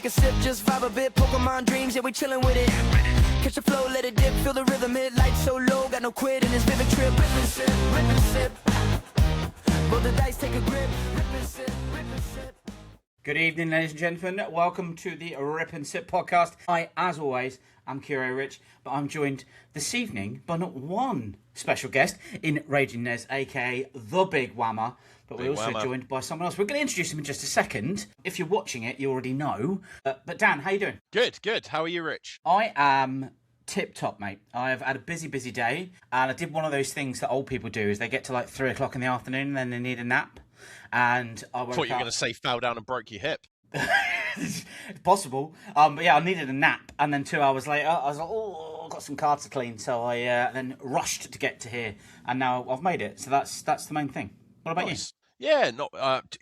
take a sip, just vibe a bit. Pokemon dreams, yeah, we chillin' with it. Catch the flow, let it dip, feel the rhythm. It light so low, got no quit in this vivid trip. Rip and sip, rip and sip. Roll the dice, take a grip. Rip and sip, rip and sip. Good evening, ladies and gentlemen. Welcome to the Rip and Sip podcast. I, as always, am Curio Rich, but I'm joined this evening by not one special guest in Raging Nez, aka the Big Whammer, but we're also joined by someone else. We're going to introduce him in just a second. If you're watching it, you already know. But Dan, how you doing? Good. How are you, Rich? I am tip-top, mate. I've had a busy day, and I did one of those things that old people do, is they get to like 3 o'clock in the afternoon, and then they need a nap. And I thought you were going to say fell down and broke your hip. It's possible. But yeah, I needed a nap. And then 2 hours later, I was like, oh, I've got some cards to clean. So I then rushed to get to here. And now I've made it. So that's the main thing. What about you? Yeah, not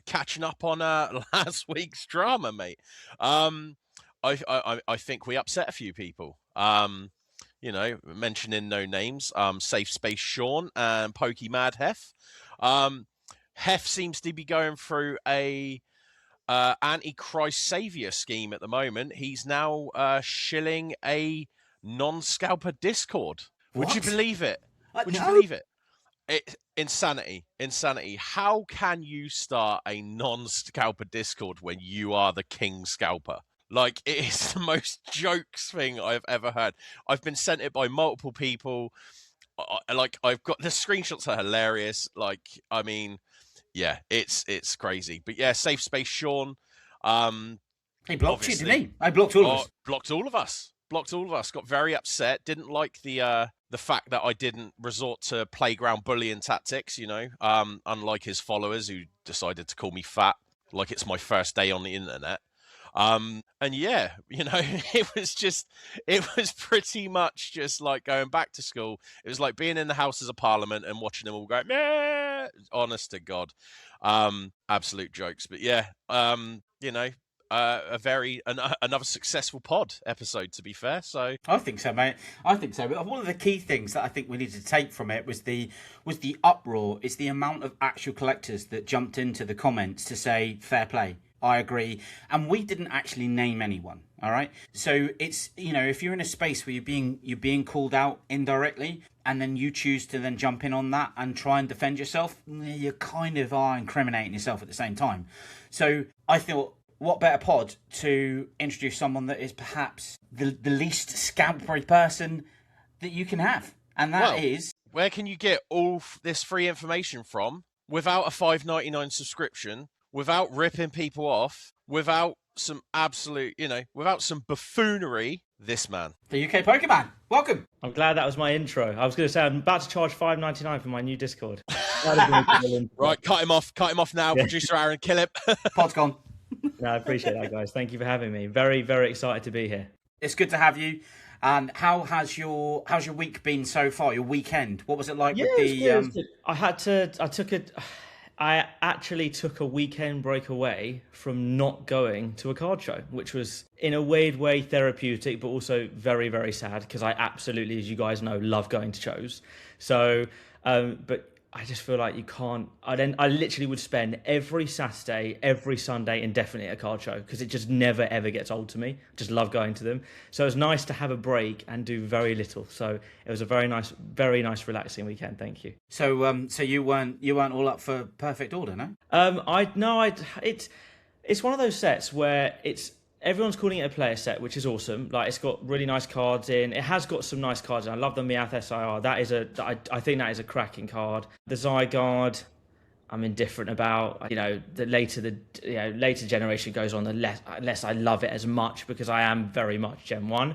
catching up on last week's drama, mate. I think we upset a few people. Mentioning no names. Safe Space Sean and Pokey Mad Hef. Hef seems to be going through a anti-Christ Saviour scheme at the moment. He's now shilling a non-scalper Discord. What? Would you believe it? No. Insanity. How can you start a non-scalper Discord when you are the king scalper? Like, it is the most jokes thing I've ever heard. I've been sent it by multiple people. I've got the screenshots are hilarious. Yeah, it's crazy. But yeah, Safe Space Sean. He blocked you, didn't he? I blocked all of us. Blocked all of us. Got very upset. Didn't like the fact that I didn't resort to playground bullying tactics, unlike his followers who decided to call me fat like it's my first day on the internet. And yeah, it was pretty much just like going back to school. It was like being in the Houses of Parliament and watching them all go, meh, honest to God. Absolute jokes. But yeah, another successful pod episode, to be fair. So I think so, mate. I think so. But one of the key things that I think we needed to take from it was the uproar. Is the amount of actual collectors that jumped into the comments to say fair play. I agree. And we didn't actually name anyone. All right. So it's, if you're in a space where you're being called out indirectly, and then you choose to then jump in on that and try and defend yourself, you kind of are incriminating yourself at the same time. So I thought, what better pod to introduce someone that is perhaps the least scalpery person that you can have. And that is... Where can you get all this free information from without a $5.99 subscription, without ripping people off, without some absolute, without some buffoonery? This man. The UK.pokeman. Welcome. I'm glad that was my intro. I was going to say, I'm about to charge $5.99 for my new Discord. Right, cut him off now. Yeah. Producer Aaron, kill him. Pod's gone. No, I appreciate that, guys. Thank you for having me. Very, very excited to be here. It's good to have you. And how's your week been so far? Your weekend? What was it like with the? I actually took a weekend break away from not going to a card show, which was in a weird way therapeutic, but also very, very sad because I absolutely, as you guys know, love going to shows. So, but I just feel like you can't. I literally would spend every Saturday, every Sunday indefinitely at a card show because it just never ever gets old to me. Just love going to them. So it was nice to have a break and do very little. So it was a very nice, relaxing weekend. Thank you. So you weren't all up for Perfect Order, no? It's one of those sets where everyone's calling it a player set, which is awesome. Like, it's got really nice cards in. It has got some nice cards in. I love the Meowth SIR. I think that is a cracking card. The Zygarde, I'm indifferent about. The later generation goes on, the less I love it as much because I am very much Gen 1.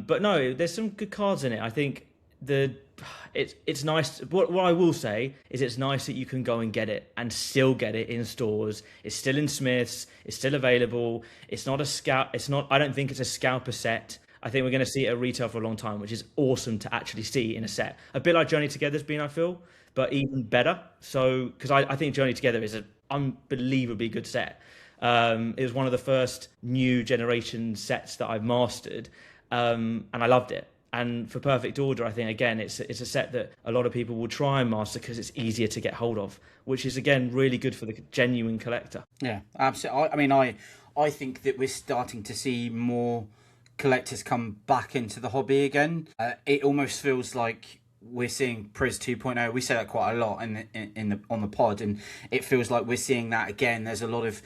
But no, there's some good cards in it. I think it's nice. What I will say is it's nice that you can go and get it and still get it in stores. It's still in Smiths. It's still available. It's not a scalp. I don't think it's a scalper set. I think we're going to see it at retail for a long time, which is awesome to actually see in a set. A bit like Journey Together's been, I feel, but even better. So, because I think Journey Together is an unbelievably good set. It was one of the first new generation sets that I've mastered, and I loved it. And for Perfect Order, I think, again, it's a set that a lot of people will try and master because it's easier to get hold of, which is, again, really good for the genuine collector. Yeah, absolutely. I mean, I think that we're starting to see more collectors come back into the hobby again. It almost feels like we're seeing Priz 2.0. We say that quite a lot on the pod, and it feels like we're seeing that again. There's a lot of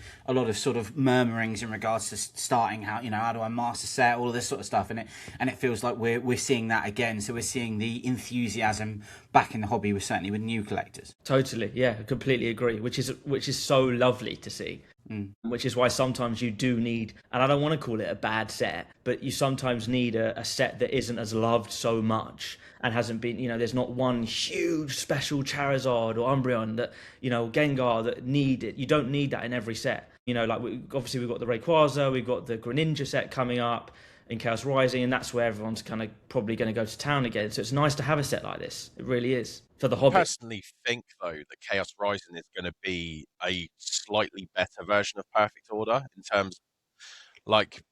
sort of murmurings in regards to starting how do I master set, all of this sort of stuff, and it feels like we're seeing that again. So we're seeing the enthusiasm back in the hobby, certainly with new collectors. Totally, yeah, I completely agree. Which is so lovely to see. Which is why sometimes you do need, and I don't want to call it a bad set, but you sometimes need a set that isn't as loved so much and hasn't been, there's not one huge special Charizard or Umbreon that, Gengar that need it. You don't need that in every set. Obviously we've got the Rayquaza, we've got the Greninja set coming up in Chaos Rising, and that's where everyone's kind of probably going to go to town again. So it's nice to have a set like this. It really is. For the hobby. I personally think, though, that Chaos Rising is going to be a slightly better version of Perfect Order in terms,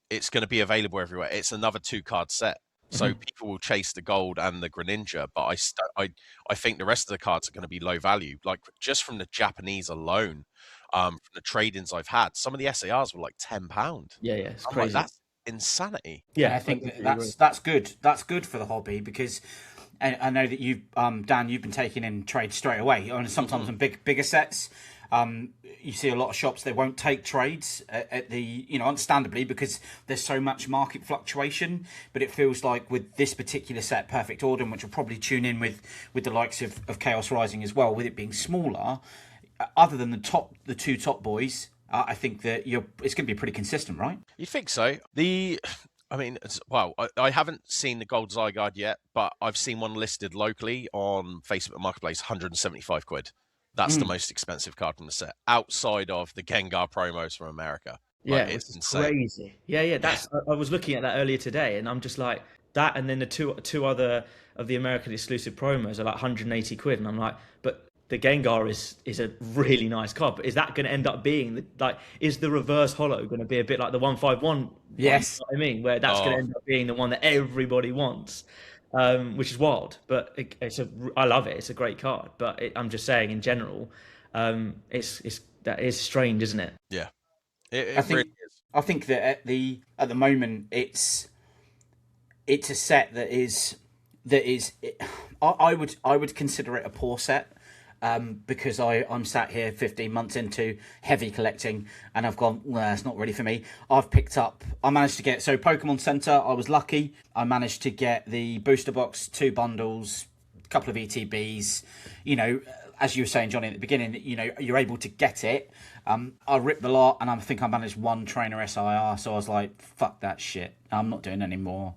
it's going to be available everywhere. It's another 2-card set, so people will chase the gold and the Greninja, but I think the rest of the cards are going to be low value. Like, just from the Japanese alone, from the trade-ins I've had, some of the SARs were like £10. Yeah, it's crazy. That's insanity. Yeah, I think that's good. That's good for the hobby, because I know that you, Dan, you've been taking in trades straight away. And sometimes on bigger sets, you see a lot of shops, they won't take trades at the, understandably, because there's so much market fluctuation. But it feels like with this particular set, Perfect Order, which will probably tune in with the likes of Chaos Rising as well, with it being smaller, other than the two top boys, I think that it's going to be pretty consistent, right? You think so? I haven't seen the Gold Zygarde yet, but I've seen one listed locally on Facebook Marketplace, 175 quid. That's the most expensive card from the set, outside of the Gengar promos from America. Yeah, it's it's insane. crazy. Yeah. I was looking at that earlier today, and I'm just like, that, and then the two other of the American exclusive promos are like 180 quid, and I'm like, but the Gengar is a really nice card, but is that going to end up being is the reverse holo going to be a bit like the 151? Yes, you know what I mean, where that's going to end up being the one that everybody wants, which is wild. But I love it. It's a great card, but I'm just saying in general, that is strange, isn't it? Yeah, it really is. I think that at the moment it's a set that is. I would consider it a poor set. Because I'm sat here 15 months into heavy collecting, and I've gone, well, it's not really for me. I managed to get, Pokemon Center, I was lucky. I managed to get the booster box, 2 bundles, a couple of ETBs. As you were saying, Johnny, at the beginning, you're able to get it. I ripped the lot, and I think I managed 1 trainer SIR, so I was like, fuck that shit. I'm not doing any more.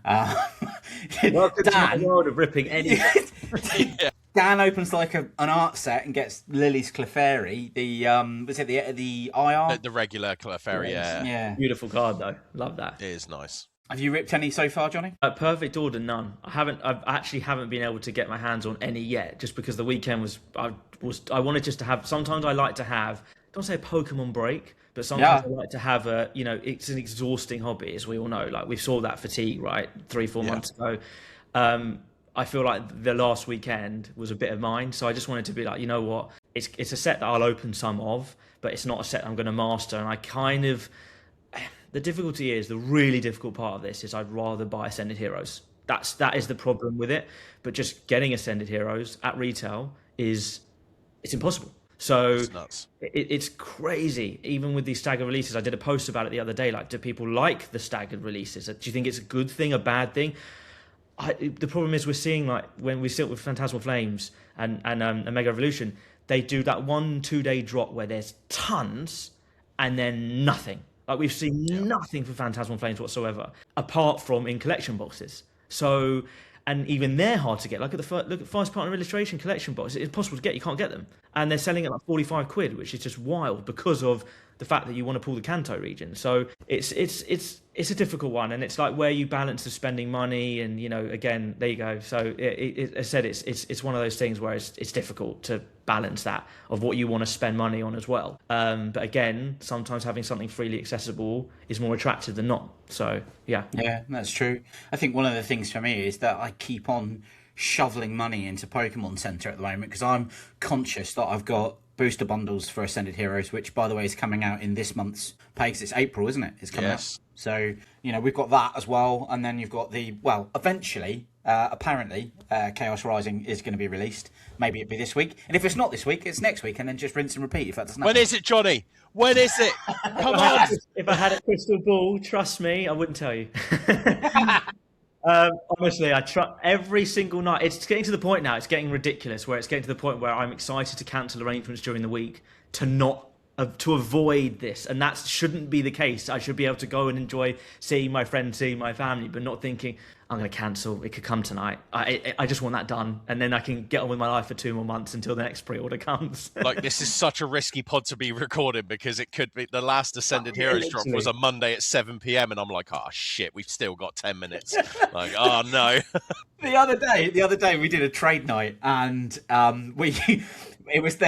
Welcome to the world of ripping anything. Yeah. Dan opens an art set and gets Lily's Clefairy. The IR? The regular Clefairy, yeah. Beautiful card though. Love that. It is nice. Have you ripped any so far, Johnny? Perfect Order, none. I actually haven't been able to get my hands on any yet, just because the weekend I wanted just to have. Sometimes I like to have, don't say a Pokemon break, but sometimes I like to have it's an exhausting hobby, as we all know. Like, we saw that fatigue, right, 3-4 months ago. I feel like the last weekend was a bit of mine, so I just wanted to be like, you know what, it's a set that I'll open some of, but it's not a set I'm going to master. And the really difficult part of this is I'd rather buy Ascended Heroes. That is the problem with it. But just getting Ascended Heroes at retail it's impossible. So it's nuts. It's crazy. Even with these staggered releases, I did a post about it the other day. Like, do people like the staggered releases? Do you think it's a good thing, a bad thing? The problem is we're seeing, like, when we sit with Phantasmal Flames and Mega Evolution, they do that 1-2 day drop where there's tons and then nothing. Like, we've seen nothing for Phantasmal Flames whatsoever, apart from in collection boxes. So, and even they're hard to get. Look at First Partner Illustration collection boxes. It's impossible to get. You can't get them. And they're selling at like 45 quid, which is just wild because of the fact that you want to pull the Kanto region. So it's a difficult one, and it's like where you balance the spending money, and again, there you go. So as I said, it's one of those things where it's difficult to balance that of what you want to spend money on as well. But again, sometimes having something freely accessible is more attractive than not. So yeah, that's true. I think one of the things for me is that I keep on shoveling money into Pokemon Center at the moment because I'm conscious that I've got booster bundles for Ascended Heroes, which by the way is coming out in this month's pay, because it's April, isn't it? It's coming out. So we've got that as well, and then you've got eventually apparently Chaos Rising is going to be released. Maybe it'll be this week, and if it's not this week, it's next week, and then just rinse and repeat if that doesn't happen. When is it, Johnny? When is it? Come on. If I had a crystal ball, trust me, I wouldn't tell you. Honestly, I try every single night. It's getting to the point now. It's getting ridiculous. Where it's getting to the point where I'm excited to cancel arrangements during the week to avoid this, and that shouldn't be the case. I should be able to go and enjoy seeing my friends, seeing my family, but not thinking I'm going to cancel. It could come tonight. I just want that done, and then I can get on with my life for 2 more months until the next pre-order comes. Like, this is such a risky pod to be recorded because it could be the last Ascended Heroes drop was a Monday at 7 p.m. and I'm like, oh shit, we've still got 10 minutes. Like, oh no. The other day we did a trade night, and there was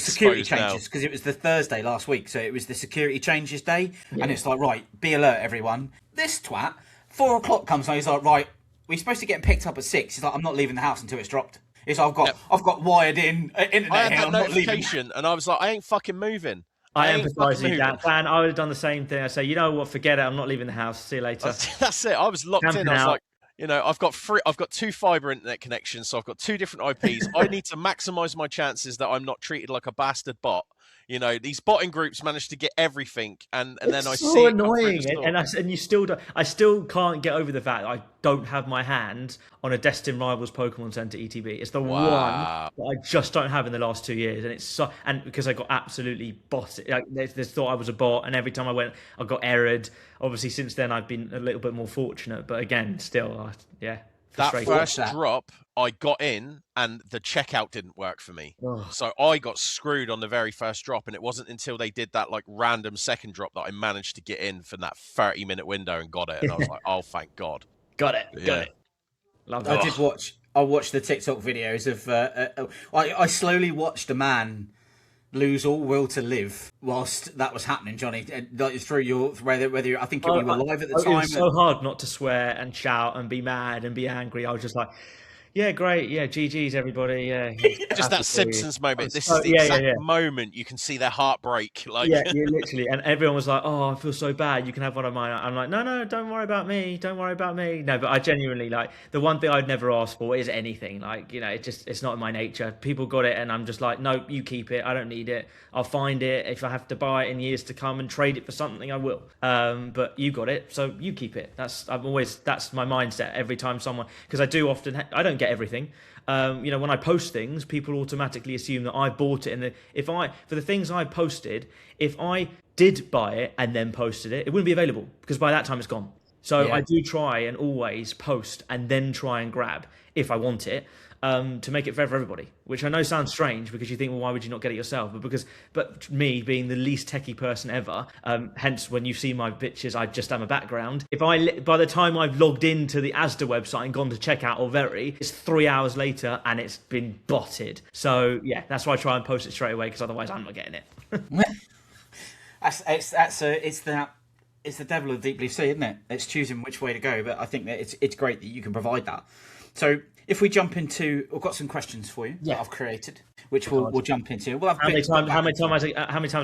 security changes because it was the Thursday last week, so it was the security changes day, and it's like, right, be alert everyone. This twat, 4 o'clock comes on, he's like, right, we're supposed to get picked up at 6. He's like, I'm not leaving the house until it's dropped. He's like, I've got wired in internet I had here, that I'm not leaving. notification and I was like, I ain't fucking moving. I empathise with you, Dan. I would have done the same thing. I say, you know what, forget it, I'm not leaving the house. See you later. That's it. I was locked Camping in. I was out. like, I've got 2 fiber internet connections, so I've got 2 different IPs. I need to maximise my chances that I'm not treated like a bastard bot. These botting groups manage to get everything, and then I see so annoying, and you still don't. I still can't get over the fact that I don't have my hand on a Destin Rivals Pokemon Center ETB. It's the one that I just don't have in the last 2 years, and it's and because I got absolutely botted. Like, they thought I was a bot, and every time I went, I got errored. Obviously, since then I've been a little bit more fortunate, but again, still, that first drop, I got in and the checkout didn't work for me. So I got screwed on the very first drop, and it wasn't until they did that like random second drop that I managed to get in for that 30-minute window and got it. And I was like, oh, thank God. Got it. Love that. I watched the TikTok videos of I slowly watched a man lose all will to live whilst that was happening, Johnny. Through your whether I think you were live at the time. It was so hard not to swear and shout and be mad and be angry. I was just like, yeah, great, yeah, GG's everybody, yeah. Just that Simpsons moment. This is the exact moment you can see their heart break. Like, yeah, literally. And everyone was like, oh, I feel so bad. You can have one of mine. I'm like, no, don't worry about me. Don't worry about me. No, but I genuinely, like, the one thing I'd never ask for is anything. Like, it's not in my nature. People got it, and I'm just like, no, you keep it. I don't need it. I'll find it. If I have to buy it in years to come and trade it for something, I will. But you got it, so you keep it. That's my mindset every time someone, because I do often, I don't get everything. When I post things, people automatically assume that I bought it, and for the things I posted, if I did buy it and then posted it, it wouldn't be available because by that time it's gone. So I do try and always post and then try and grab if I want it, to make it fair for everybody, which I know sounds strange because you think, well, why would you not get it yourself? But me being the least techie person ever, hence when you see my bitches, I just am a background. By the time I've logged into the Asda website and gone to checkout or it's 3 hours later and it's been botted. So yeah, that's why I try and post it straight away, because otherwise I'm not getting it. It's the devil of deep blue sea, isn't it? It's choosing which way to go, but I think that it's great that you can provide that. So if we jump into, I've got some questions for you that I've created, which we'll jump into. We'll have how many times am I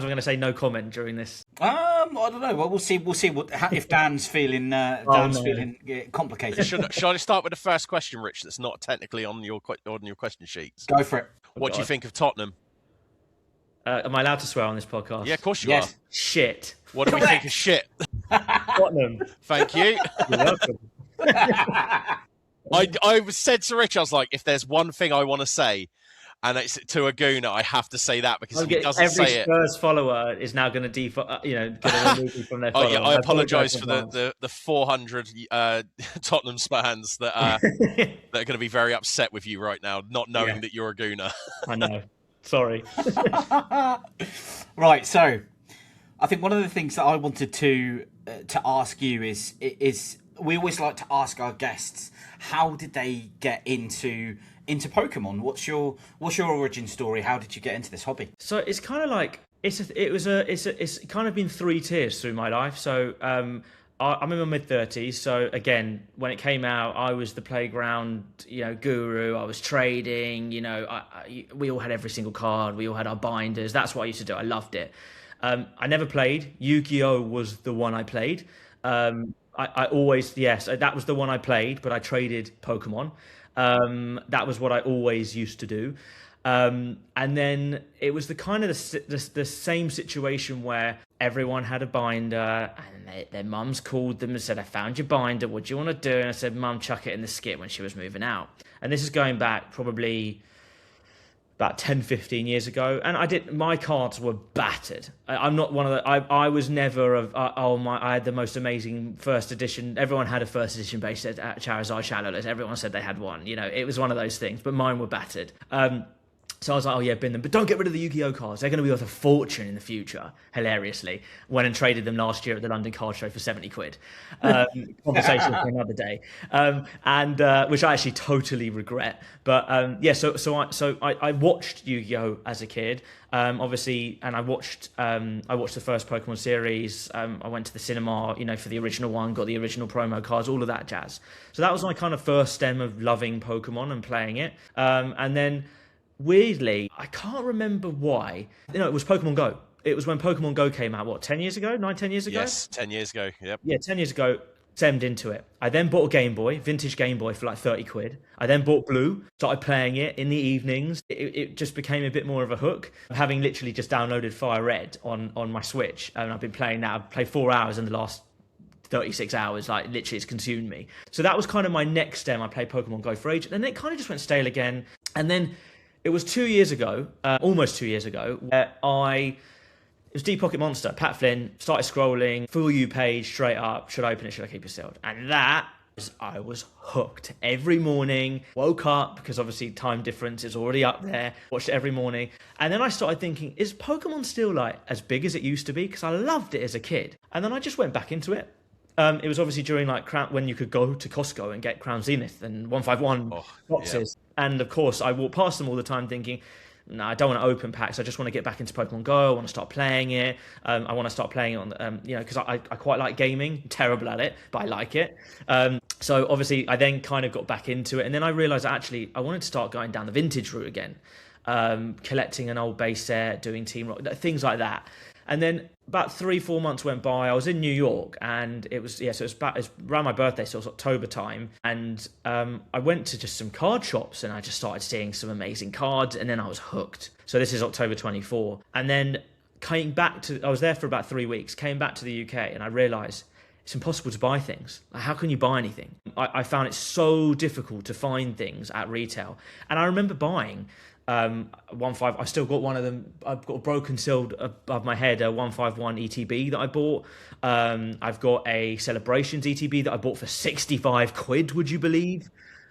going to say no comment during this? I don't know. Well, we'll see if Dan's feeling feeling complicated. Should I start with the first question, Rich? That's not technically on your question sheets. Go for it. What do you think of Tottenham? Am I allowed to swear on this podcast? Yeah, of course you are. Shit. What do we think of shit? Tottenham. Thank you. You're welcome. I said to Rich, I was like, if there's one thing I want to say, and it's to a Guna, I have to say that because he doesn't say it. Every Spurs follower is now going to remove me from their follower. I apologise for the 400 Tottenham fans that are going to be very upset with you right now, not knowing that you're a Guna. I know. Sorry. Right, so I think one of the things that I wanted to ask you is we always like to ask our guests, how did they get into Pokemon? What's your origin story? How did you get into this hobby? So it's kind of like it's kind of been three tiers through my life. So I'm in my mid-30s. So again, when it came out, I was the playground, guru. I was trading. We all had every single card. We all had our binders. That's what I used to do. I loved it. I never played. Yu-Gi-Oh was the one I played. I always, yes, that was the one I played, but I traded Pokemon. That was what I always used to do. And then it was the kind of the same situation where everyone had a binder and their mums called them and said, I found your binder, what do you want to do? And I said, Mum, chuck it in the skip when she was moving out. And this is going back probably about 10, 15 years ago. And my cards were battered. I'm not one of the, I was never I had the most amazing first edition. Everyone had a first edition base at Charizard Shadowless. Everyone said they had one, it was one of those things, but mine were battered. So I was like, oh yeah, bin them. But don't get rid of the Yu-Gi-Oh cards. They're going to be worth a fortune in the future, hilariously. Went and traded them last year at the London Card Show for 70 quid. Conversation for another day. Which I actually totally regret. But so I watched Yu-Gi-Oh as a kid. Obviously, and I watched the first Pokemon series. I went to the cinema, for the original one, got the original promo cards, all of that jazz. So that was my kind of first stem of loving Pokemon and playing it. And then, weirdly, I can't remember why. It was Pokemon Go. It was when Pokemon Go came out, 10 years ago? 10 years ago? Yes, 10 years ago, yep. Yeah, 10 years ago, stemmed into it. I then bought a Game Boy, vintage Game Boy for like 30 quid. I then bought Blue, started playing it in the evenings. It just became a bit more of a hook. Having literally just downloaded Fire Red on my Switch, and I've been playing that. I've played 4 hours in the last 36 hours, like literally it's consumed me. So that was kind of my next stem. I played Pokemon Go for ages, and then it kind of just went stale again. And then it was 2 years ago, almost 2 years ago, where it was Deep Pocket Monster, Pat Flynn, started scrolling, For You page, straight up, should I open it, should I keep it sealed? And I was hooked. Every morning, woke up, because obviously time difference is already up there, watched it every morning. And then I started thinking, is Pokemon still like as big as it used to be? Because I loved it as a kid. And then I just went back into it. It was obviously during when you could go to Costco and get Crown Zenith and 151 boxes. Yeah. And of course, I walk past them all the time thinking, no, I don't want to open packs. I just want to get back into Pokemon Go. I want to start playing it. I want to start playing it on, because I quite like gaming. I'm terrible at it, but I like it. So obviously, I then kind of got back into it. And then I realized actually I wanted to start going down the vintage route again, collecting an old base set, doing Team Rock, things like that. And then about 3-4 months went by. I was in New York, and it was around my birthday, so it was October time. And I went to just some card shops, and I just started seeing some amazing cards, and then I was hooked. So this is October 24. And then I was there for about 3 weeks, came back to the UK, and I realised it's impossible to buy things. Like, how can you buy anything? I found it so difficult to find things at retail. And I remember buying 1.5. I still got one of them. I've got a broken sealed above my head, a 151 ETB that I bought. I've got a Celebrations ETB that I bought for 65 quid. Would you believe?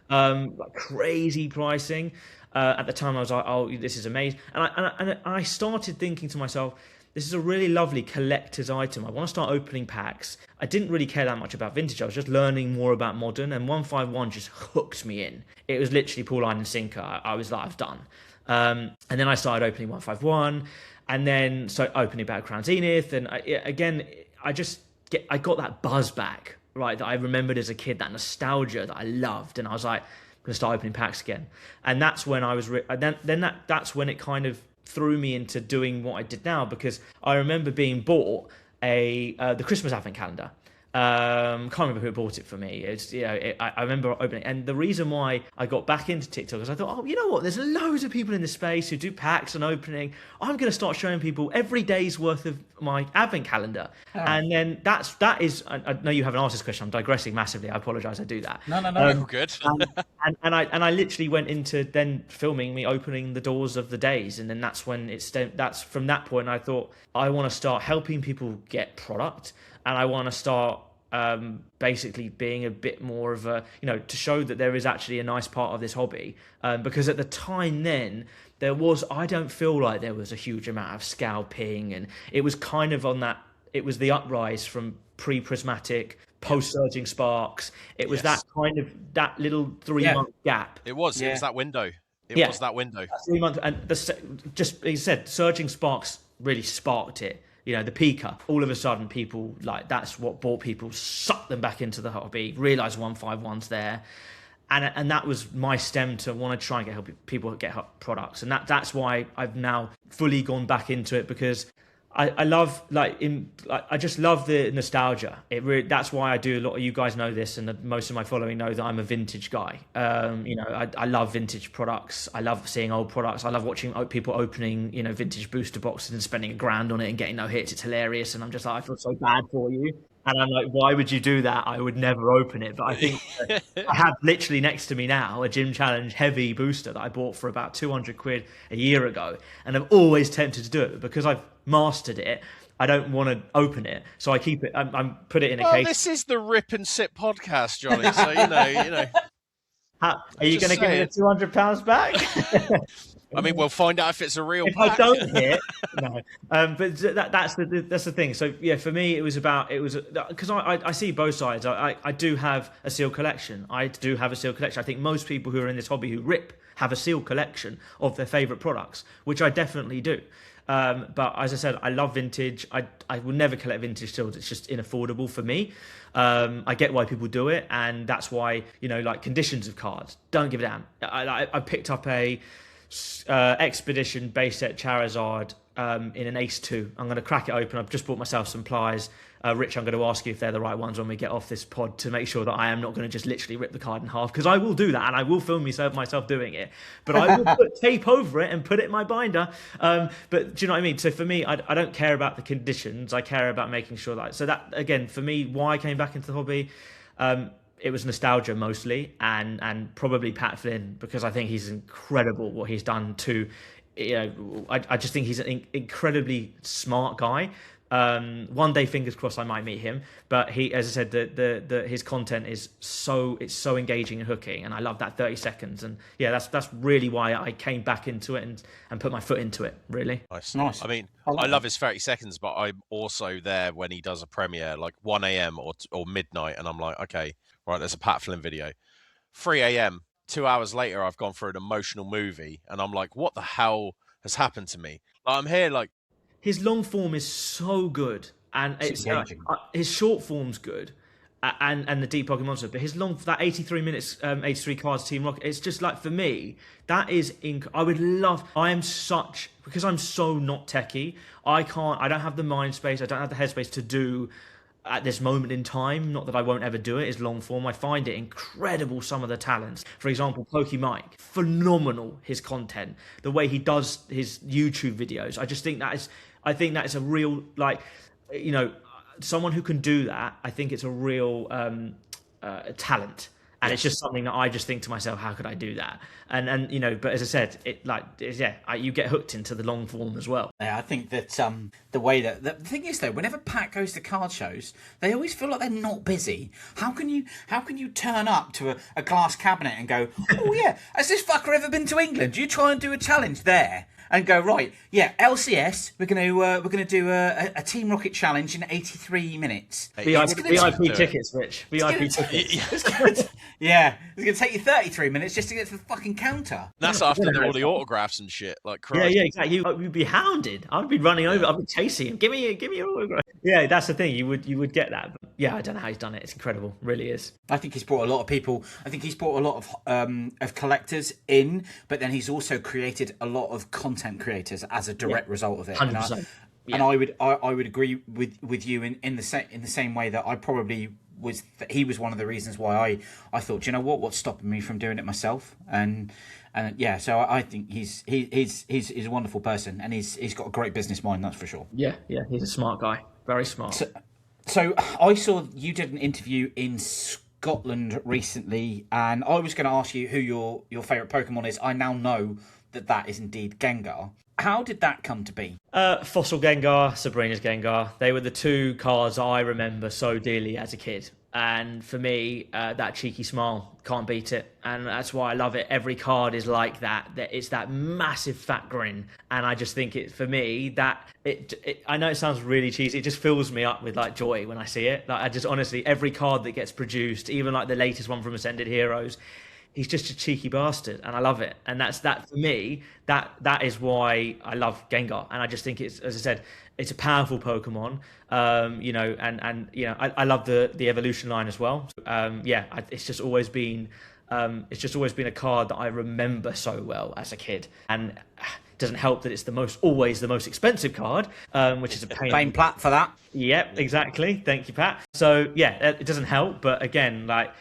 Like crazy pricing. At the time, I was like, "Oh, this is amazing!" And I started thinking to myself, "This is a really lovely collector's item. I want to start opening packs." I didn't really care that much about vintage. I was just learning more about modern, and 151 just hooked me in. It was literally pull, line, and sinker. I was like, I've done. And then I started opening 151, and then opening back Crown Zenith, and I got that buzz back, right, that I remembered as a kid, that nostalgia that I loved, and I was like, I'm going to start opening packs again. And that's when I was that's when it kind of threw me into doing what I did now, because I remember being bought the Christmas advent calendar. Can't remember who bought it for me. I remember opening, and the reason why I got back into TikTok is I thought, oh, you know what? There's loads of people in the space who do packs and opening. I'm going to start showing people every day's worth of my advent calendar, and then that is. I know you haven't asked this question. I'm digressing massively. I apologise. I do that. No, good. and I literally went into then filming me opening the doors of the days, and then that's when that's from that point I thought I want to start helping people get product. And I want to start basically being a bit more of a, to show that there is actually a nice part of this hobby. Because at the time then, I don't feel like there was a huge amount of scalping, and it was kind of it was the uprise from pre-prismatic, post-surging sparks. It was that little 3-month gap. It was that window. It was that window. 3 months, and just as you said, surging sparks really sparked it. The peaker. All of a sudden, people that's what brought people, sucked them back into the hobby. Realised 151's there, and that was my stem to want to try and help people get products, and that's why I've now fully gone back into it, because I love I just love the nostalgia. That's why I do a lot of, you guys know this, and most of my following know that I'm a vintage guy. I love vintage products. I love seeing old products. I love watching people opening vintage booster boxes and spending $1,000 on it and getting no hits. It's hilarious, and I'm just like, I feel so bad for you. And I'm like, why would you do that? I would never open it. But I think I have literally next to me now a Gym Challenge heavy booster that I bought for about 200 quid a year ago. And I'm always tempted to do it, but because I've mastered it, I don't want to open it. So I keep it, I'm put it in a case. This is the Rip and Sip podcast, Johnny. So, you know. Are you going to give me the £200 back? I mean, we'll find out if it's a real if pack. I don't hit, no. But that's the thing. So yeah, for me, it was because I see both sides. I do have a seal collection. I think most people who are in this hobby who rip have a seal collection of their favourite products, which I definitely do. But as I said, I love vintage. I will never collect vintage seals. It's just inaffordable for me. I get why people do it, and that's why conditions of cards. Don't give a damn. I picked up a Expedition base set Charizard in an Ace 2. I'm going to crack it open. I've just bought myself some pliers. Rich, I'm going to ask you if they're the right ones when we get off this pod, to make sure that I am not going to just literally rip the card in half, because I will do that, and I will film myself doing it. But I will put tape over it and put it in my binder. But do you know what I mean? So for me, I don't care about the conditions. I care about making sure that... So that, again, for me, why I came back into the hobby... it was nostalgia mostly, and probably Pat Flynn, because I think he's incredible what he's done to, I just think he's an incredibly smart guy. One day, fingers crossed, I might meet him. But he, as I said, his content is so engaging and hooking, and I love that 30 seconds. And yeah, that's really why I came back into it and put my foot into it. Really nice. I mean, I love his 30 seconds, but I'm also there when he does a premiere, like 1 a.m. or midnight, and I'm like, okay, right, there's a Pat Flynn video. 3 a.m. 2 hours later, I've gone through an emotional movie, and I'm like, what the hell has happened to me? I'm here like. His long form is so good, and it's his short form's good, and the Deep Pocket Monster. But his that 83 minutes, 83 cards Team Rocket. It's just like, for me, that is. I would love. Because I'm so not techie. I don't have the mind space. I don't have the headspace to do. At this moment in time, not that I won't ever do it, is long form. I find it incredible, some of the talents. For example, Pokey Mike, phenomenal, his content, the way he does his YouTube videos. I think that is a real, someone who can do that. I think it's a real talent. And it's just something that I just think to myself, how could I do that? And but as I said, you get hooked into the long form as well. Yeah, I think that the way that the thing is though, whenever Pat goes to card shows, they always feel like they're not busy. How can you turn up to a glass cabinet and go, oh yeah, has this fucker ever been to England? You try and do a challenge there. And go, right, yeah, LCS, we're gonna do a Team Rocket challenge in 83 minutes. VIP tickets, Rich. VIP tickets. Yeah, it's gonna take you 33 minutes just to get to the fucking counter. That's after all the autographs and shit. Like, Christ. Yeah, exactly. You'd be hounded. I'd be running over. I'd be chasing him. Give me your autograph. Yeah, that's the thing. You would get that. But yeah, I don't know how he's done it. It's incredible. It really is. I think he's brought a lot of people. I think he's brought a lot of collectors in, but then he's also created a lot of content creators as a direct result of it. 100%. And I would agree with you in the same way that I probably was. He was one of the reasons why I thought, you know what's stopping me from doing it myself, and yeah, so I think he's a wonderful person, and he's got a great business mind, that's for sure. Yeah, he's a smart guy, very smart. So I saw you did an interview in Scotland recently, and I was going to ask you who your favourite Pokemon is. I now know that is indeed Gengar. how did that come to be? Fossil Gengar, Sabrina's Gengar. They were the two cards I remember so dearly as a kid. And for me, that cheeky smile, can't beat it. And that's why I love it. Every card is like that. It's that massive fat grin. And I just think for me, I know it sounds really cheesy. It just fills me up with like joy when I see it. Like I just honestly, every card that gets produced, even like the latest one from Ascended Heroes, he's just a cheeky bastard, and I love it. And that's that for me. That is why I love Gengar, and I just think it's, as I said, it's a powerful Pokemon. You know, and you know, I love the evolution line as well. It's just always been a card that I remember so well as a kid, and it doesn't help that it's always the most expensive card, which is a pain. Plain plat for that. Yep, exactly. Thank you, Pat. So yeah, it doesn't help, but again, like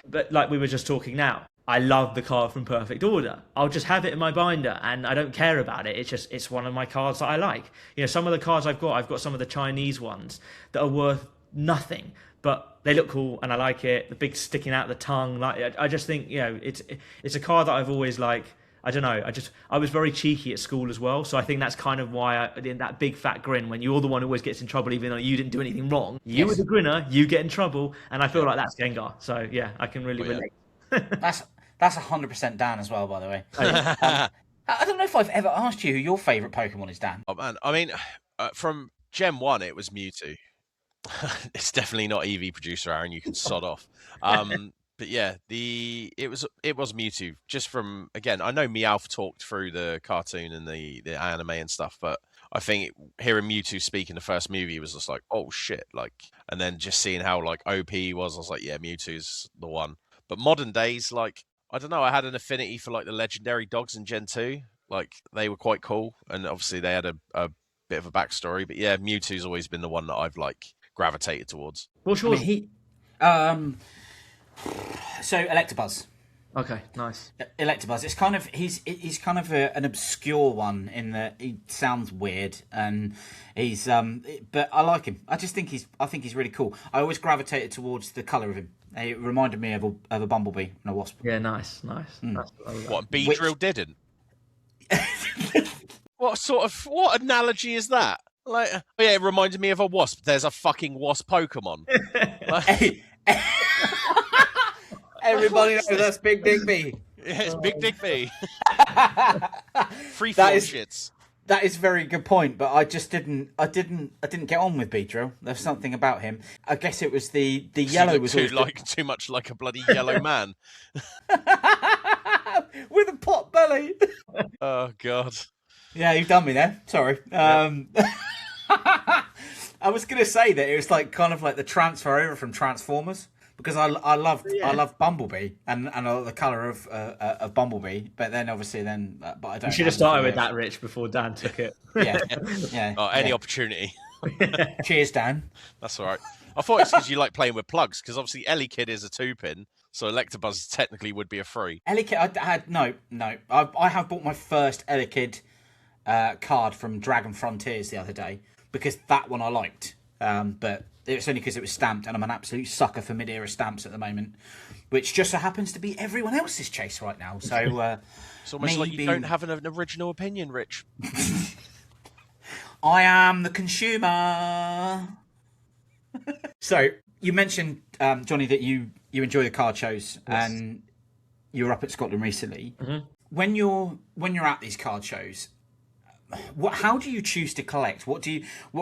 we were just talking now, I love the card from Perfect Order. I'll just have it in my binder and I don't care about it. It's one of my cards that I like. You know, some of the cards I've got some of the Chinese ones that are worth nothing, but they look cool and I like it. The big sticking out the tongue. Like I just think, you know, it's a card that I've always like. I don't know. I was very cheeky at school as well, so I think that's kind of why in that big fat grin when you're the one who always gets in trouble, even though you didn't do anything wrong. You were the grinner, you get in trouble, and I feel like that's Gengar. So yeah, I can really relate. That's 100% Dan as well, by the way. I don't know if I've ever asked you who your favourite Pokemon is, Dan. Oh man, I mean, from Gen 1, it was Mewtwo. It's definitely not EV producer, Aaron. You can sod off. But yeah, it was Mewtwo. Just from, again, I know Meowth talked through the cartoon and the anime and stuff, but I think hearing Mewtwo speak in the first movie was just like, oh shit, like, and then just seeing how like OP he was, I was like, yeah, Mewtwo's the one. But modern days, like, I don't know, I had an affinity for like the legendary dogs in Gen 2. Like they were quite cool, and obviously they had a bit of a backstory. But yeah, Mewtwo's always been the one that I've like gravitated towards. What's yours? So Electabuzz. Okay, nice. Electabuzz. It's kind of he's kind of an obscure one in that he sounds weird and he's but I like him. I think he's really cool. I always gravitated towards the colour of him. It reminded me of a bumblebee and a wasp. Yeah, nice. What, Beedrill didn't? What analogy is that? Like, oh yeah, it reminded me of a wasp. There's a fucking wasp Pokemon. Everybody knows that's Big Dick B. Yeah, it's Big Dick B. Free fall shits. That is a very good point, but I didn't get on with Beedrill. There's something about him. I guess it was the yellow was too much like a bloody yellow man. With a pot belly. Oh god. Yeah, you've done me there. Sorry. I was gonna say that it was like kind of like the transfer over from Transformers. Because I love Bumblebee and I love the colour of Bumblebee, but then obviously but I don't. You should have started with that, Rich, before Dan took it. Yeah. Oh, any opportunity. Cheers, Dan. That's all right. I thought it's because you like playing with plugs, because obviously Elekid is a 2-pin, so Electabuzz technically would be a 3. Elekid, I had no. I have bought my first Elekid card from Dragon Frontiers the other day because that one I liked, but. It's only because it was stamped, and I'm an absolute sucker for mid-era stamps at the moment, which just so happens to be everyone else's chase right now. So it's almost like you don't have an original opinion, Rich. I am the consumer. So you mentioned, Johnny, that you enjoy the card shows, and you were up at Scotland recently. Mm-hmm. When you're at these card shows. How do you choose to collect? What are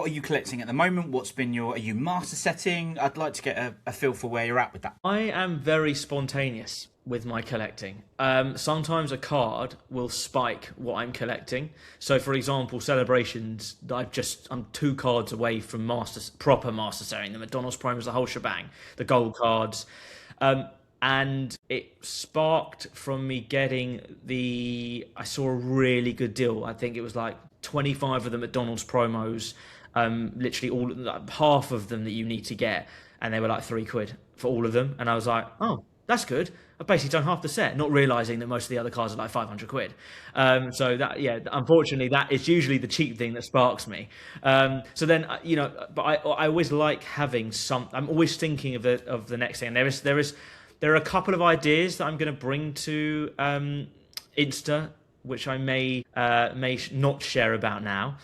you collecting at the moment? Are you master setting? I'd like to get a feel for where you're at with that. I am very spontaneous with my collecting. Sometimes a card will spike what I'm collecting. So for example, Celebrations, I'm 2 cards away from proper master setting. The McDonald's promos, the whole shebang, the gold cards. And it sparked from me getting I saw a really good deal. I think it was like 25 of the McDonald's promos, literally half of them that you need to get. And they were like £3 for all of them. And I was like, oh, that's good. I've basically done half the set, not realising that most of the other cards are like £500. So that, yeah, unfortunately, that is usually the cheap thing that sparks me. So then, but I always like having I'm always thinking of the next thing. And there are a couple of ideas that I'm going to bring to Insta which I may not share about now.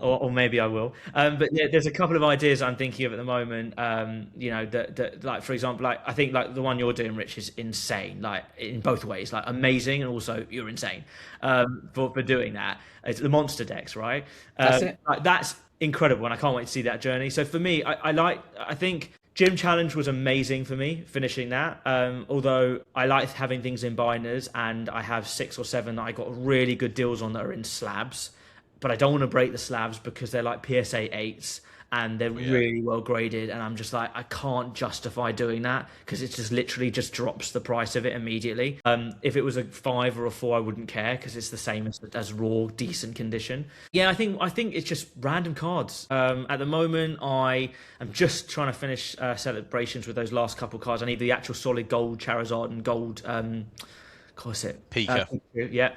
Or maybe I will. But yeah, there's a couple of ideas I'm thinking of at the moment. That like, for example, like I think like the one you're doing, Rich, is insane. Like in both ways, like amazing, and also you're insane for doing that. It's the monster decks, right? That's it. Like, that's incredible, and I can't wait to see that journey. So for me, I think Gym Challenge was amazing for me, finishing that. Although I like having things in binders, and I have 6 or 7 that I got really good deals on that are in slabs. But I don't want to break the slabs because they're like PSA 8s and they're really well graded. And I'm just like, I can't justify doing that because it just literally just drops the price of it immediately. If it was a 5 or a 4, I wouldn't care because it's the same as raw, decent condition. Yeah, I think it's just random cards. At the moment, I am just trying to finish celebrations with those last couple cards. I need the actual solid gold Charizard and gold. Of course it Pika. Yeah.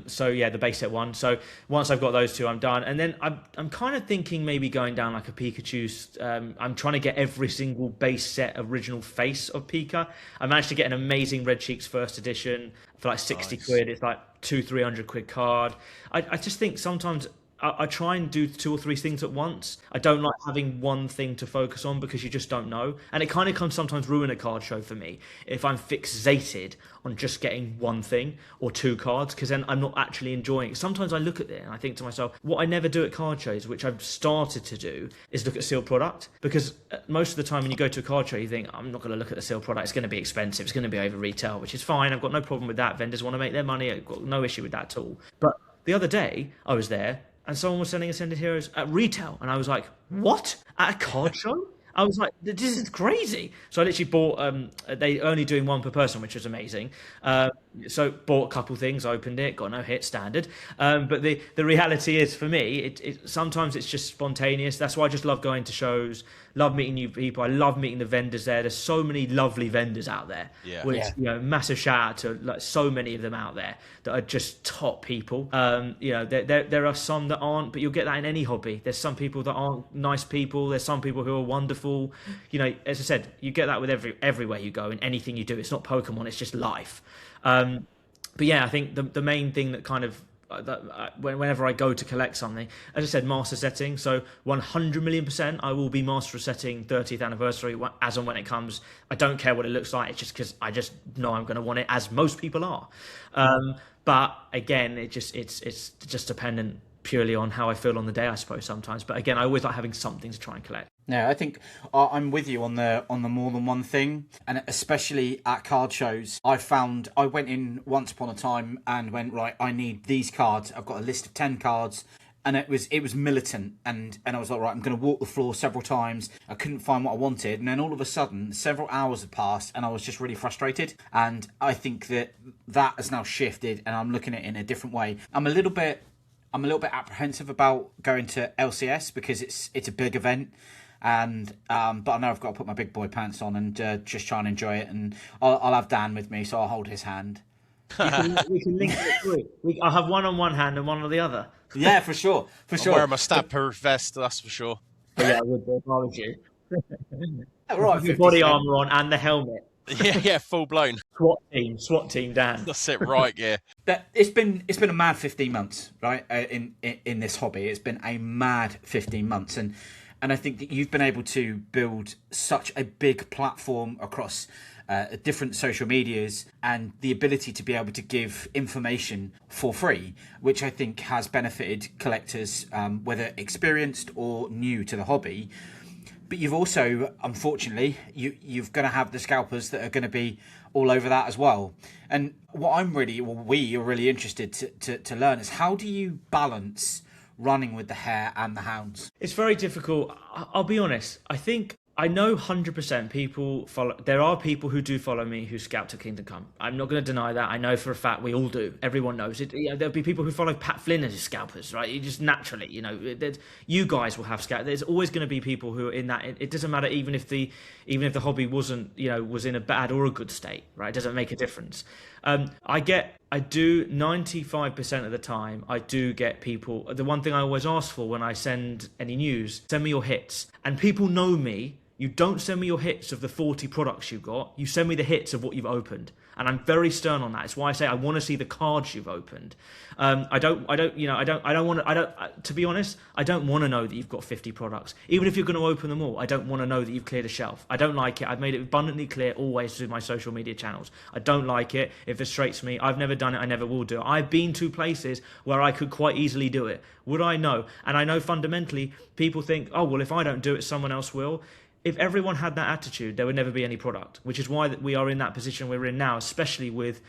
So yeah, the base set one. So once I've got those 2, I'm done. And then I'm kind of thinking maybe going down like a Pikachu's. I'm trying to get every single base set original face of Pika. I managed to get an amazing Red Cheeks first edition for like 60 quid. It's like 200-300 quid card. I just think sometimes I try and do 2 or 3 things at once. I don't like having one thing to focus on because you just don't know. And it kind of can sometimes ruin a card show for me if I'm fixated on just getting one thing or 2 cards, because then I'm not actually enjoying it. Sometimes I look at it and I think to myself, what I never do at card shows, which I've started to do, is look at sealed product. Because most of the time when you go to a card show, you think, I'm not going to look at the sealed product. It's going to be expensive. It's going to be over retail, which is fine. I've got no problem with that. Vendors want to make their money. I've got no issue with that at all. But the other day, I was there, and someone was selling Ascended Heroes at retail. And I was like, what? At a card show? I was like, this is crazy. So I literally bought, they only doing 1 per person, which was amazing. So bought a couple things, opened it, got no hit, standard. But the reality is, for me, it sometimes it's just spontaneous. That's why I just love going to shows, love meeting new people. I love meeting the vendors there. There's so many lovely vendors out there. Which, massive shout out to like so many of them out there that are just top people. There are some that aren't, but you'll get that in any hobby. There's some people that aren't nice people. There's some people who are wonderful. As I said, you get that with everywhere you go in anything you do. It's not Pokemon, it's just life. But yeah, I think the main thing that kind of whenever I go to collect something, as I said, master setting. So 100 million% I will be master setting 30th anniversary as and when it comes. I don't care what it looks like. It's just because I just know I'm going to want it, as most people are. But again, it's just dependent purely on how I feel on the day, I suppose, sometimes. But again, I always like having something to try and collect. Yeah, I think I'm with you on the more than one thing, and especially at card shows. I went in once upon a time and went, right, I need these cards. I've got a list of 10 cards, and it was militant, and I was like, right, I'm going to walk the floor several times. I couldn't find what I wanted, and then all of a sudden, several hours had passed, and I was just really frustrated. And I think that has now shifted, and I'm looking at it in a different way. I'm a little bit apprehensive about going to LCS because it's a big event. And but I know I've got to put my big boy pants on and just try and enjoy it, and I'll have Dan with me, so I'll hold his hand. We can link it through. I'll have one on one hand and one on the other. Yeah, for sure. I'm wearing my stab-proof vest, that's for sure. Yeah, I would do if I was you. Right, the body armor on and the helmet. Yeah, full blown. SWAT team, Dan. That's it, right? Yeah. It's been a mad 15 months, right? In this hobby, it's been a mad 15 months, and I think that you've been able to build such a big platform across different social medias, and the ability to be able to give information for free, which I think has benefited collectors, whether experienced or new to the hobby. But you've also, unfortunately, you've going to have the scalpers that are going to be all over that as well. And what we are really interested to learn is, how do you balance running with the hare and the hounds? It's very difficult. I'll be honest. I know 100% people follow. There are people who do follow me who scout to Kingdom Come. I'm not going to deny that. I know for a fact we all do. Everyone knows it. There'll be people who follow Pat Flynn as his scalpers, right? You just naturally, you guys will have scout. There's always going to be people who are in that. It doesn't matter even if the hobby wasn't, was in a bad or a good state, right? It doesn't make a difference. I do 95% of the time, I do get people. The one thing I always ask for when I send any news, send me your hits. And people know me. You don't send me your hits of the 40 products you've got. You send me the hits of what you've opened. and I'm very stern on that. It's why I say I want to see the cards you've opened. To be honest, I don't want to know that you've got 50 products. Even if you're going to open them all, I don't want to know that you've cleared a shelf. I don't like it. I've made it abundantly clear always through my social media channels. I don't like it. It frustrates me. I've never done it. I never will do it. I've been to places where I could quite easily do it. Would I? No. And I know fundamentally people think, oh, well, if I don't do it, someone else will. If everyone had that attitude, there would never be any product, which is why we are in that position we're in now, especially with,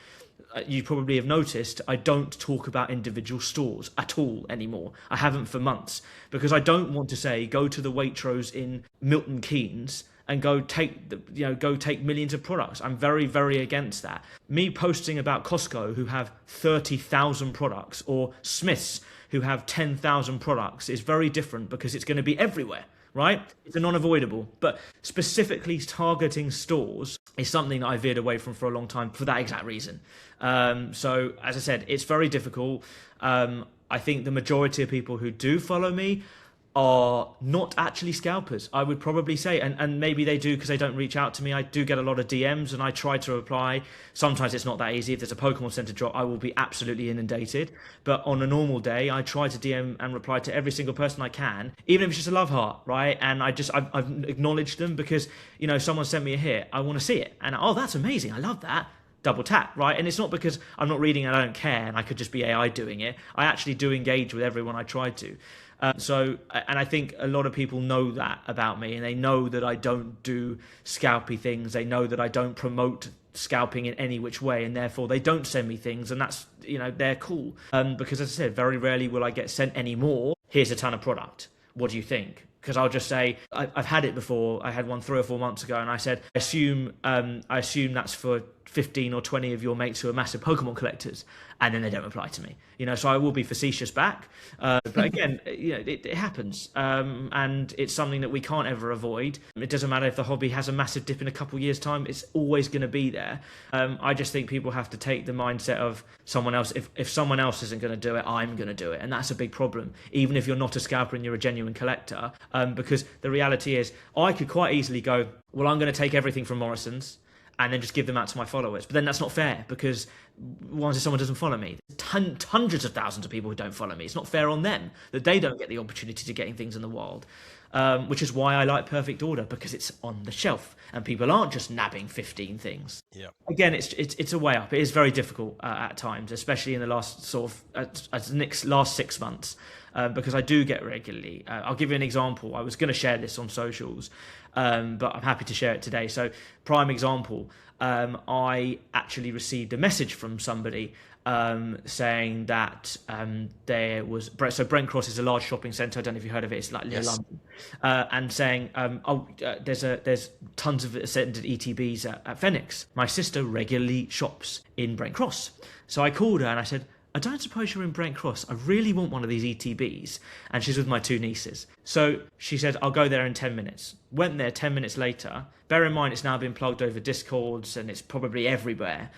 you probably have noticed, I don't talk about individual stores at all anymore. I haven't for months, because I don't want to say, go to the Waitrose in Milton Keynes and go take millions of products. I'm very, very against that. Me posting about Costco, who have 30,000 products, or Smiths, who have 10,000 products, is very different, because it's going to be everywhere. Right? It's a non-avoidable. But specifically targeting stores is something that I veered away from for a long time for that exact reason. So, as I said, it's very difficult. I think the majority of people who do follow me are not actually scalpers, I would probably say, and maybe they do because they don't reach out to me. I do get a lot of DMs and I try to reply. Sometimes it's not that easy. If there's a Pokemon Center drop, I will be absolutely inundated, but on a normal day I try to DM and reply to every single person I can, even if it's just a love heart, right? And I've acknowledged them, because someone sent me a hit, I want to see it, and oh, that's amazing, I love that, double tap, right? And it's not because I'm not reading and I don't care and I could just be AI doing it. I actually do engage with everyone I try to. And I think a lot of people know that about me, and they know that I don't do scalpy things. They know that I don't promote scalping in any which way, and therefore they don't send me things, and that's, they're cool. Because as I said, very rarely will I get sent any more. Here's a ton of product. What do you think? Because I'll just say, I've had it before. I had one 3 or 4 months ago, and I said, I assume that's for 15 or 20 of your mates who are massive Pokemon collectors, and then they don't reply to me. So I will be facetious back. But again, it happens, and it's something that we can't ever avoid. It doesn't matter if the hobby has a massive dip in a couple of years' time; it's always going to be there. I just think people have to take the mindset of someone else. If someone else isn't going to do it, I'm going to do it, and that's a big problem. Even if you're not a scalper and you're a genuine collector, because the reality is, I could quite easily go, well, I'm going to take everything from Morrison's and then just give them out to my followers. But then that's not fair, because once someone doesn't follow me, hundreds of thousands of people who don't follow me. It's not fair on them that they don't get the opportunity to getting things in the wild, which is why I like Perfect Order, because it's on the shelf and people aren't just nabbing 15 things. Yeah. Again, it's a way up. It is very difficult at times, especially in the last last 6 months, because I do get regularly. I'll give you an example. I was going to share this on socials, but I'm happy to share it today. So, prime example, I actually received a message from somebody saying that there was... So Brent Cross is a large shopping centre. I don't know if you heard of it. It's like near London. And saying, there's tons of ascended ETBs at Phoenix. My sister regularly shops in Brent Cross. So I called her and I said, I don't suppose you're in Brent Cross. I really want one of these ETBs. And she's with my 2 nieces. So she said, I'll go there in 10 minutes. Went there 10 minutes later. Bear in mind, it's now been plugged over Discords and it's probably everywhere.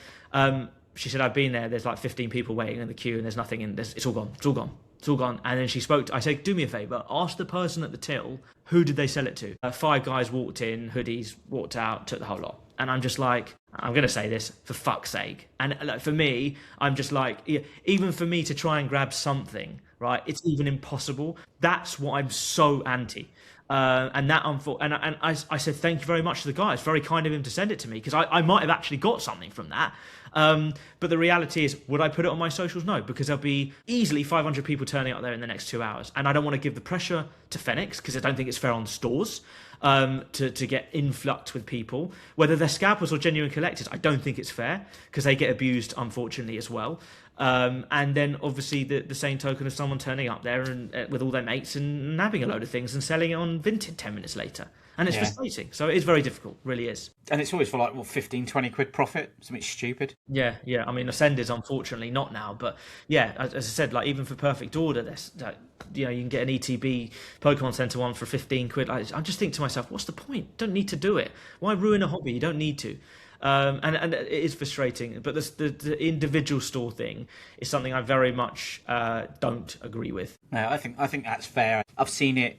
She said, I've been there. There's like 15 people waiting in the queue and there's nothing in this. It's all gone. It's all gone. It's all gone. And then she spoke I said, do me a favour. Ask the person at the till, who did they sell it to? 5 guys walked in, hoodies, walked out, took the whole lot. And I'm just like, I'm going to say this, for fuck's sake. And like, for me, I'm just like, even for me to try and grab something, right, it's even impossible. That's what I'm so anti. And I said, thank you very much to the guy. It's very kind of him to send it to me, because I might have actually got something from that. But the reality is, would I put it on my socials? No, because there'll be easily 500 people turning up there in the next 2 hours. And I don't want to give the pressure to Phoenix, because I don't think it's fair on stores to get influxed with people. Whether they're scalpers or genuine collectors, I don't think it's fair, because they get abused, unfortunately, as well. And then obviously the same token of someone turning up there and with all their mates and nabbing a load of things and selling it on Vinted 10 minutes later. And it's frustrating. So it is very difficult, really is. And it's always for like, 15, 20 quid profit? Something stupid. Yeah. I mean, Ascend is unfortunately not now. But yeah, as I said, like even for Perfect Order, there's, you can get an ETB Pokemon Center one for 15 quid. I just think to myself, what's the point? Don't need to do it. Why ruin a hobby? You don't need to. And it is frustrating. But the individual store thing is something I very much don't agree with. No, I think that's fair. I've seen it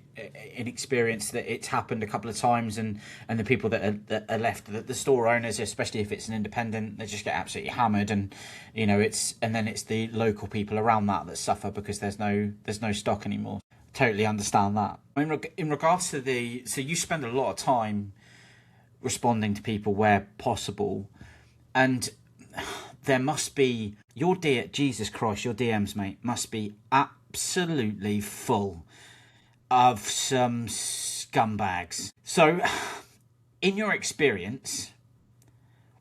in experience that it's happened a couple of times, and the people that are left, the store owners, especially if it's an independent, they just get absolutely hammered, and then it's the local people around that suffer because there's no stock anymore. Totally understand that. In regards to so you spend a lot of time responding to people where possible, and there must be Jesus Christ, your DMs, mate, must be absolutely full of some scumbags. So, in your experience,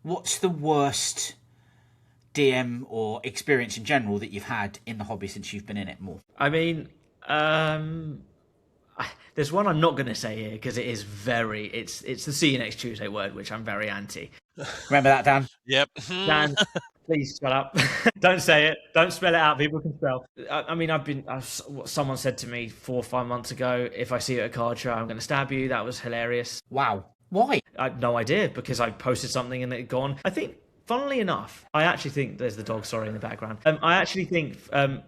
what's the worst DM or experience in general that you've had in the hobby since you've been in it more? I mean, there's one I'm not going to say here because it is it's the See You Next Tuesday word, which I'm very anti. Remember that, Dan? Yep. Dan, please shut up. Don't say it. Don't spell it out. People can spell. I mean, someone said to me 4 or 5 months ago, if I see you at a card show, I'm going to stab you. That was hilarious. Wow. Why? I had no idea, because I posted something and it had gone. I think, funnily enough, I actually think there's the dog, sorry, in the background. I actually think I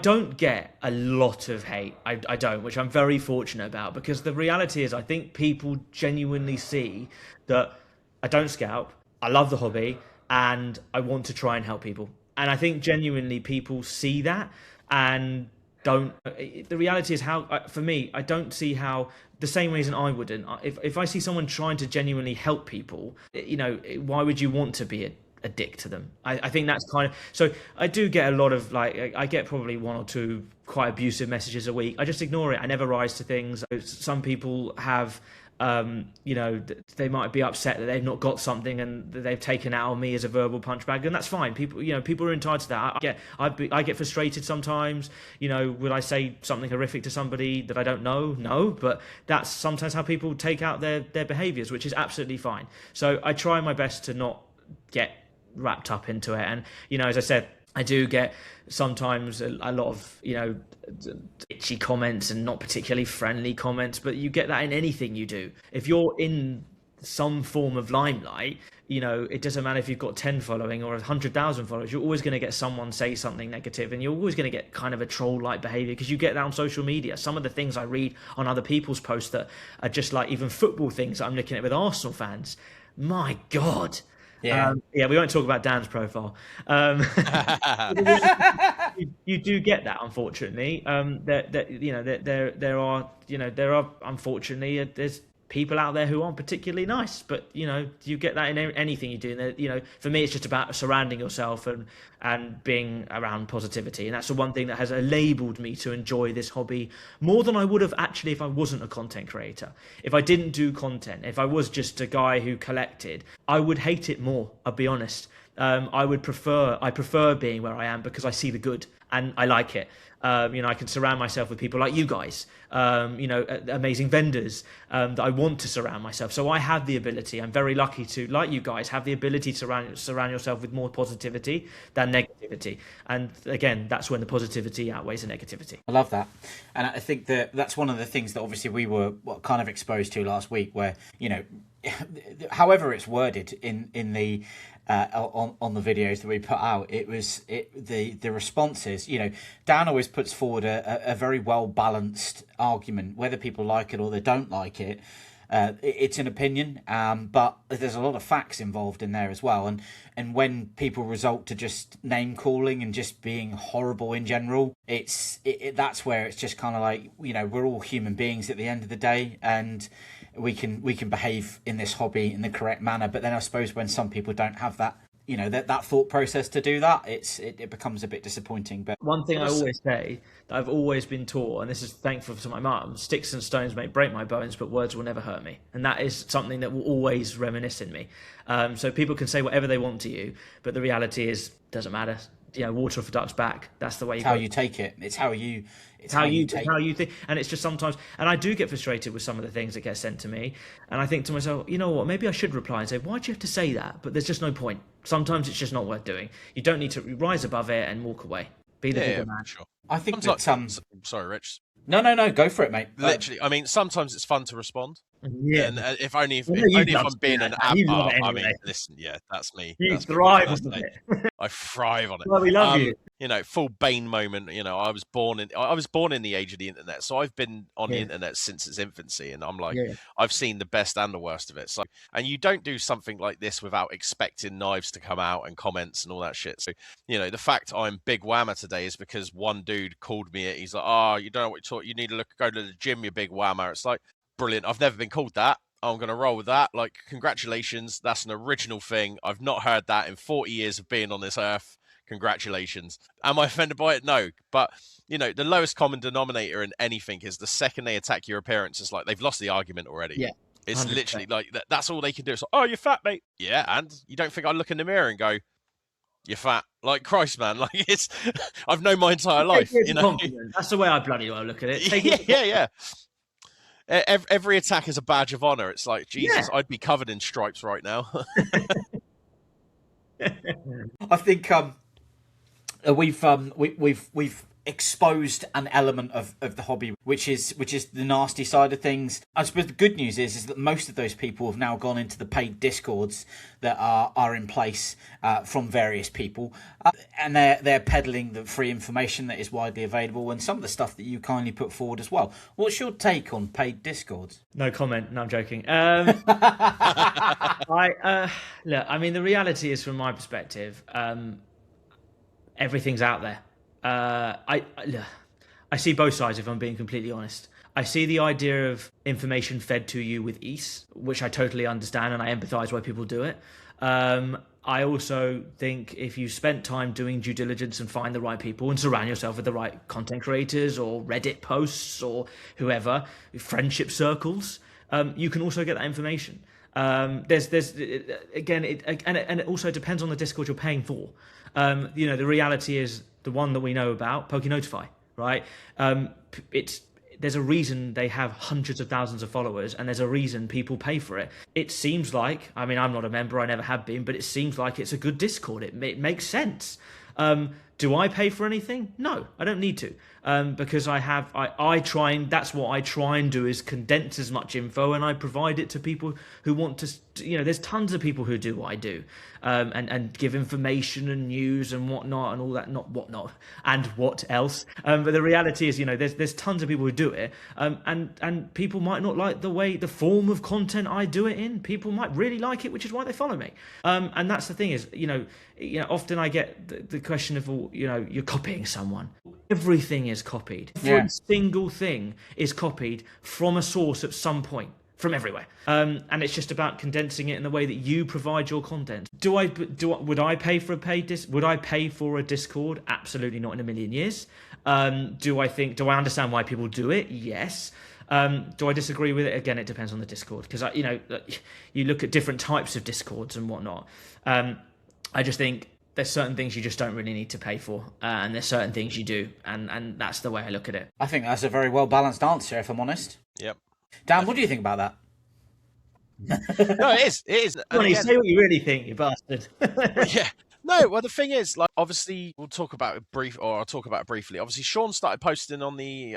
don't get a lot of hate. I don't, which I'm very fortunate about, because the reality is I think people genuinely see that I don't scalp, I love the hobby, and I want to try and help people. And I think genuinely people see that and don't. The reality is, for me, I don't see how, the same reason I wouldn't. If I see someone trying to genuinely help people, why would you want to be a dick to them? I think that's kind of, so I do get a lot of, I get probably 1 or 2 quite abusive messages a week. I just ignore it. I never rise to things. Some people have, they might be upset that they've not got something and they've taken out on me as a verbal punch bag, and that's fine. People are entitled to that. I get frustrated sometimes. Would I say something horrific to somebody that I don't know? No, but that's sometimes how people take out their behaviours, which is absolutely fine. So I try my best to not get wrapped up into it. And as I said, I do get sometimes a lot of itchy comments and not particularly friendly comments, but you get that in anything you do. If you're in some form of limelight, it doesn't matter if you've got 10 following or 100,000 followers, you're always going to get someone say something negative, and you're always going to get kind of a troll-like behavior, because you get that on social media. Some of the things I read on other people's posts that are just like even football things that I'm looking at with Arsenal fans, my God. Yeah. We won't talk about Dan's profile. You do get that, unfortunately. There are unfortunately, there's people out there who aren't particularly nice, but you get that in anything you do. And for me, it's just about surrounding yourself and being around positivity, and that's the one thing that has enabled me to enjoy this hobby more than I would have actually if I wasn't a content creator. If I didn't do content, if I was just a guy who collected, I would hate it more, I'll be honest. I prefer being where I am because I see the good and I like it. I can surround myself with people like you guys, amazing vendors that I want to surround myself. So I have the ability, I'm very lucky to, like you guys, have the ability to surround yourself with more positivity than negativity. And again, that's when the positivity outweighs the negativity. I love that. And I think that's one of the things that obviously we were kind of exposed to last week, where, however it's worded in the on the videos that we put out, the responses. Dan always puts forward a very well balanced argument, whether people like it or they don't like it. It's an opinion, but there's a lot of facts involved in there as well. And when people result to just name calling and just being horrible in general, that's where it's just kind of like, we're all human beings at the end of the day, and we can behave in this hobby in the correct manner. But then I suppose when some people don't have that, that thought process to do that, it becomes a bit disappointing. But one thing I always say that I've always been taught, and this is thankful to my mum: sticks and stones may break my bones, but words will never hurt me. And that is something that will always reminisce in me. So people can say whatever they want to you, but the reality is, doesn't matter. Water off a duck's back. That's the way how you take it. It's how you think. And it's just sometimes, and I do get frustrated with some of the things that get sent to me, and I think to myself, you know what, maybe I should reply and say, why'd you have to say that? But there's just no point. Sometimes it's just not worth doing. You don't need to rise above it and walk away. Be the bigger man. Sure. I think sometimes, sorry, Rich. No, go for it, mate. Literally, I mean, sometimes it's fun to respond. Yeah. And if only if, Well, if no, you only if love I'm being doing an that. You love app. it I anyway. mean, listen, yeah, that's me. You That's me. thrive First on day. it. I thrive on it. Well, we love you. You know, full Bane moment. You know, I was born in the age of the internet, so I've been on the internet since its infancy, and I'm like, I've seen the best and the worst of it. So, and you don't do something like this without expecting knives to come out and comments and all that shit. So, you know, the fact I'm big whammer today is because one dude called me it. He's like, "Oh, you don't know what you're talking. You need to go to the gym, you big whammer." It's like, brilliant. I've never been called that. I'm going to roll with that. Like, congratulations. That's an original thing. I've not heard that in 40 years of being on this earth. Congratulations. Am I offended by it? No. But, you know, the lowest common denominator in anything is the second they attack your appearance, it's like they've lost the argument already. Yeah. It's 100%. literally like, that's all they can do. It's like, oh, you're fat, mate. Yeah, and you don't think I look in the mirror and go, you're fat? Like, Christ, man. Like, it's, I've known my entire life, you know. Compliment. That's the way I bloody well look at it. Yeah. Every attack is a badge of honor. It's like, Jesus, I'd be covered in stripes right now. I think we've exposed an element of the hobby, which is the nasty side of things. I suppose the good news is that most of those people have now gone into the paid discords that are in place from various people, and they're peddling the free information that is widely available, and some of the stuff that you kindly put forward as well. What's your take on paid discords? No comment. No, I'm joking. Look, I mean, the reality is, from my perspective, everything's out there. I see both sides, if I'm being completely honest. I see the idea of information fed to you with ease, which I totally understand, and I empathise why people do it. I also think if you spent time doing due diligence and find the right people and surround yourself with the right content creators or Reddit posts or whoever, friendship circles, you can also get that information. There's again, it also depends on the Discord you're paying for. You know, the reality is the one that we know about, PokeNotify, right? There's a reason they have hundreds of thousands of followers, and there's a reason people pay for it. It seems like, I mean, I'm not a member, I never have been, but it seems like it's a good Discord. It makes sense. Do I pay for anything? No, I don't need to, because I try and that's what I try and do is condense as much info, and I provide it to people who want to. You know, there's tons of people who do what I do, and give information and news and whatnot and all that. Not whatnot and what else. But the reality is, you know, there's tons of people who do it, and people might not like the form of content I do it in. People might really like it, which is why they follow me. And that's the thing is, you know, often I get the question of, you know, you're copying someone. Everything is copied. Every single thing is copied from a source at some point, from everywhere. And it's just about condensing it in the way that you provide your content. Would I pay for would I pay for a Discord? Absolutely not in a million years. Do I understand why people do it? Yes. Do I disagree with it? Again, it depends on the Discord, because you look at different types of Discords and whatnot. I just think there's certain things you just don't really need to pay for, and there's certain things you do, and that's the way I look at it. I think that's a very well balanced answer, if I'm honest. Yep. Dan, what do you think about that? No, it is. Johnny, say what you really think, you bastard. Yeah. No, well, the thing is, like, obviously, I'll talk about it briefly. Obviously, Sean started posting on the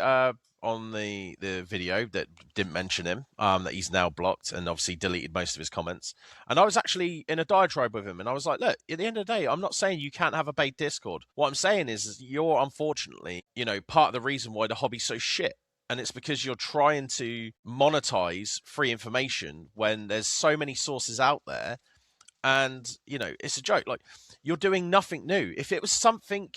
video that didn't mention him, that he's now blocked, and obviously deleted most of his comments. And I was actually in a diatribe with him, and I was like, look, at the end of the day, I'm not saying you can't have a paid Discord. What I'm saying is you're unfortunately, you know, part of the reason why the hobby's so shit. And it's because you're trying to monetize free information when there's so many sources out there. And, you know, it's a joke. Like, you're doing nothing new. If it was something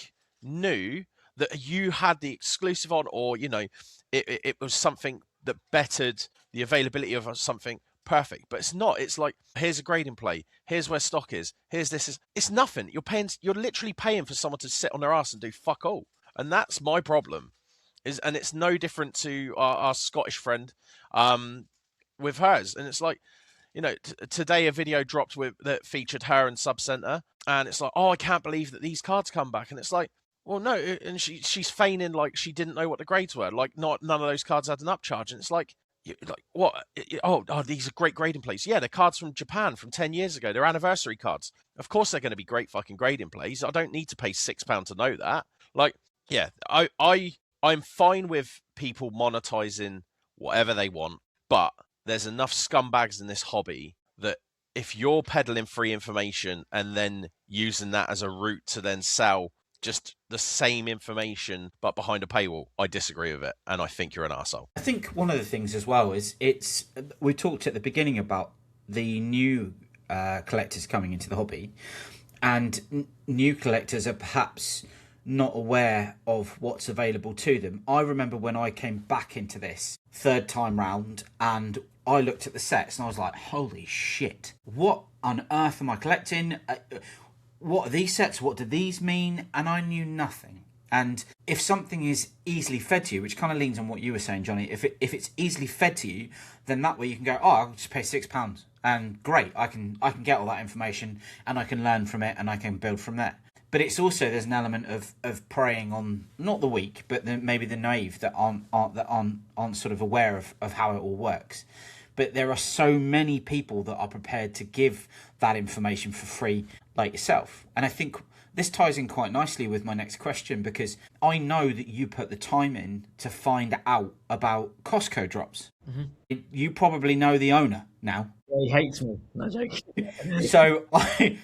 new that you had the exclusive on, or, you know, it was something that bettered the availability of something, perfect. But it's not. It's like, here's a grading play. Here's where stock is. Here's this. It's nothing. You're literally paying for someone to sit on their ass and do fuck all. And that's my problem. And it's no different to our Scottish friend with hers. And it's like, you know, today a video dropped that featured her and Subcenter, and it's like, oh, I can't believe that these cards come back. And it's like, well, no, and she's feigning like she didn't know what the grades were. Like, none of those cards had an upcharge. And it's like what? Oh, these are great grading plays. Yeah, they're cards from Japan from 10 years ago. They're anniversary cards. Of course they're going to be great fucking grading plays. I don't need to pay £6 to know that. Like, yeah, I'm fine with people monetizing whatever they want, but there's enough scumbags in this hobby that if you're peddling free information and then using that as a route to then sell just the same information but behind a paywall, I disagree with it, and I think you're an arsehole. I think one of the things as well is we talked at the beginning about the new collectors coming into the hobby, and new collectors are perhaps not aware of what's available to them. I remember when I came back into this third time round and I looked at the sets and I was like, holy shit, what on earth am I collecting? What are these sets? What do these mean? And I knew nothing. And if something is easily fed to you, which kind of leans on what you were saying, Johnny, if it's easily fed to you, then that way you can go, oh, I'll just pay £6 and great, I can get all that information and I can learn from it and I can build from there. But it's also, there's an element of preying on not the weak, but maybe the naive that aren't sort of aware of how it all works. But there are so many people that are prepared to give that information for free, like yourself. And I think this ties in quite nicely with my next question, because I know that you put the time in to find out about Costco drops. Mm-hmm. You probably know the owner now. He hates me. No joking. So I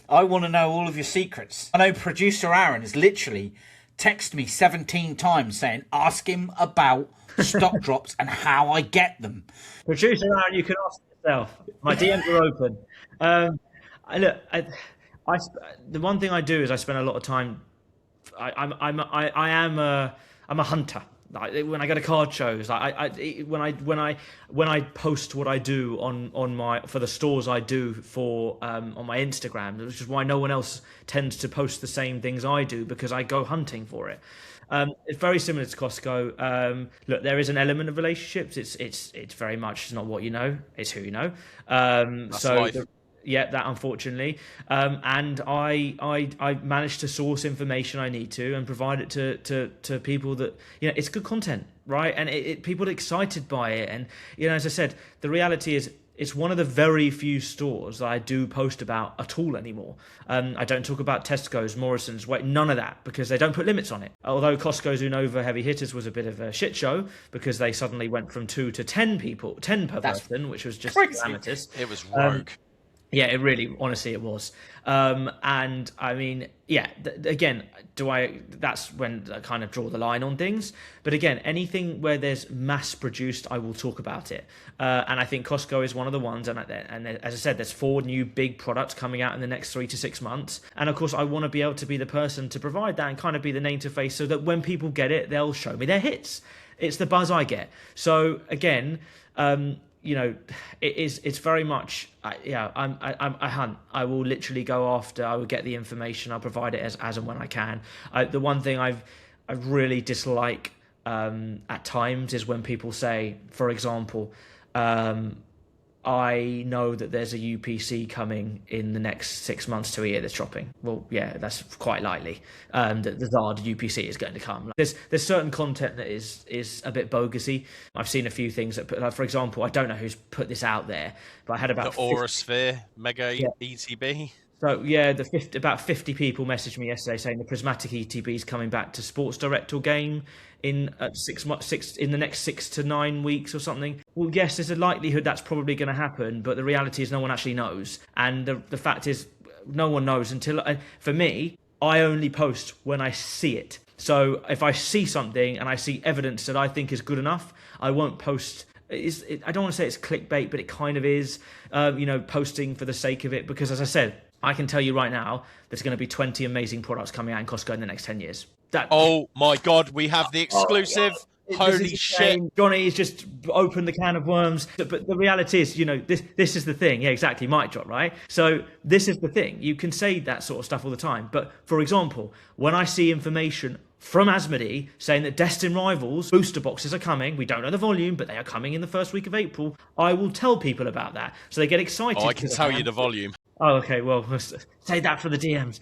want to know all of your secrets. I know producer Aaron has literally texted me 17 times saying, ask him about stock drops and how I get them. Producer Aaron, you can ask yourself. My DMs are open. The one thing I do is I spend a lot of time. I'm a hunter. Like, when I go to card shows, when I post what I do for the stores I do for on my Instagram, which is why no one else tends to post the same things I do, because I go hunting for it. It's very similar to Costco. Look, there is an element of relationships. It's very much not what you know, it's who you know. That's life. That unfortunately, and I managed to source information I need to and provide it to people that, it's good content, right? And people are excited by it. And as I said, the reality is it's one of the very few stores that I do post about at all anymore. I don't talk about Tesco's, Morrison's, none of that, because they don't put limits on it. Although Costco's Unova Heavy Hitters was a bit of a shit show because they suddenly went from 2 to 10 people, 10 per person, which was just calamitous. It was rogue. Yeah, it really, honestly, it was. And I mean, again, that's when I kind of draw the line on things. But again, anything where there's mass produced, I will talk about it. And I think Costco is one of the ones. And as I said, there's 4 new big products coming out in the next 3 to 6 months. And of course, I want to be able to be the person to provide that and kind of be the name to face, so that when people get it, they'll show me their hits. It's the buzz I get. So again, it's very much, I hunt. I will literally go after, I will get the information, I'll provide it as and when I can. The one thing I really dislike at times is when people say, for example, I know that there's a UPC coming in the next 6 months to a year that's dropping. Well, yeah, that's quite likely. The Zard UPC is going to come. There's certain content that is a bit bogusy. I've seen a few things that put, for example, I don't know who's put this out there, but I had about the Aura Sphere Mega ETB. So about 50 people messaged me yesterday saying the Prismatic ETB is coming back to Sports Direct or game in 6 months, in the next 6 to 9 weeks or something. Well, yes, there's a likelihood that's probably going to happen, but the reality is no one actually knows. And the fact is, no one knows until, for me, I only post when I see it. So if I see something and I see evidence that I think is good enough, I won't post. I don't want to say it's clickbait, but it kind of is, posting for the sake of it, because as I said, I can tell you right now, there's going to be 20 amazing products coming out in Costco in the next 10 years. Oh my God, we have the exclusive. Holy shit. Johnny's just opened the can of worms. But the reality is, this is the thing. Yeah, exactly. Mic drop, right? So this is the thing. You can say that sort of stuff all the time. But for example, when I see information from Asmodee saying that Destin Rivals booster boxes are coming, we don't know the volume, but they are coming in the first week of April, I will tell people about that. So they get excited. Oh, I can tell you the volume. Oh, okay. Well, say that for the DMs.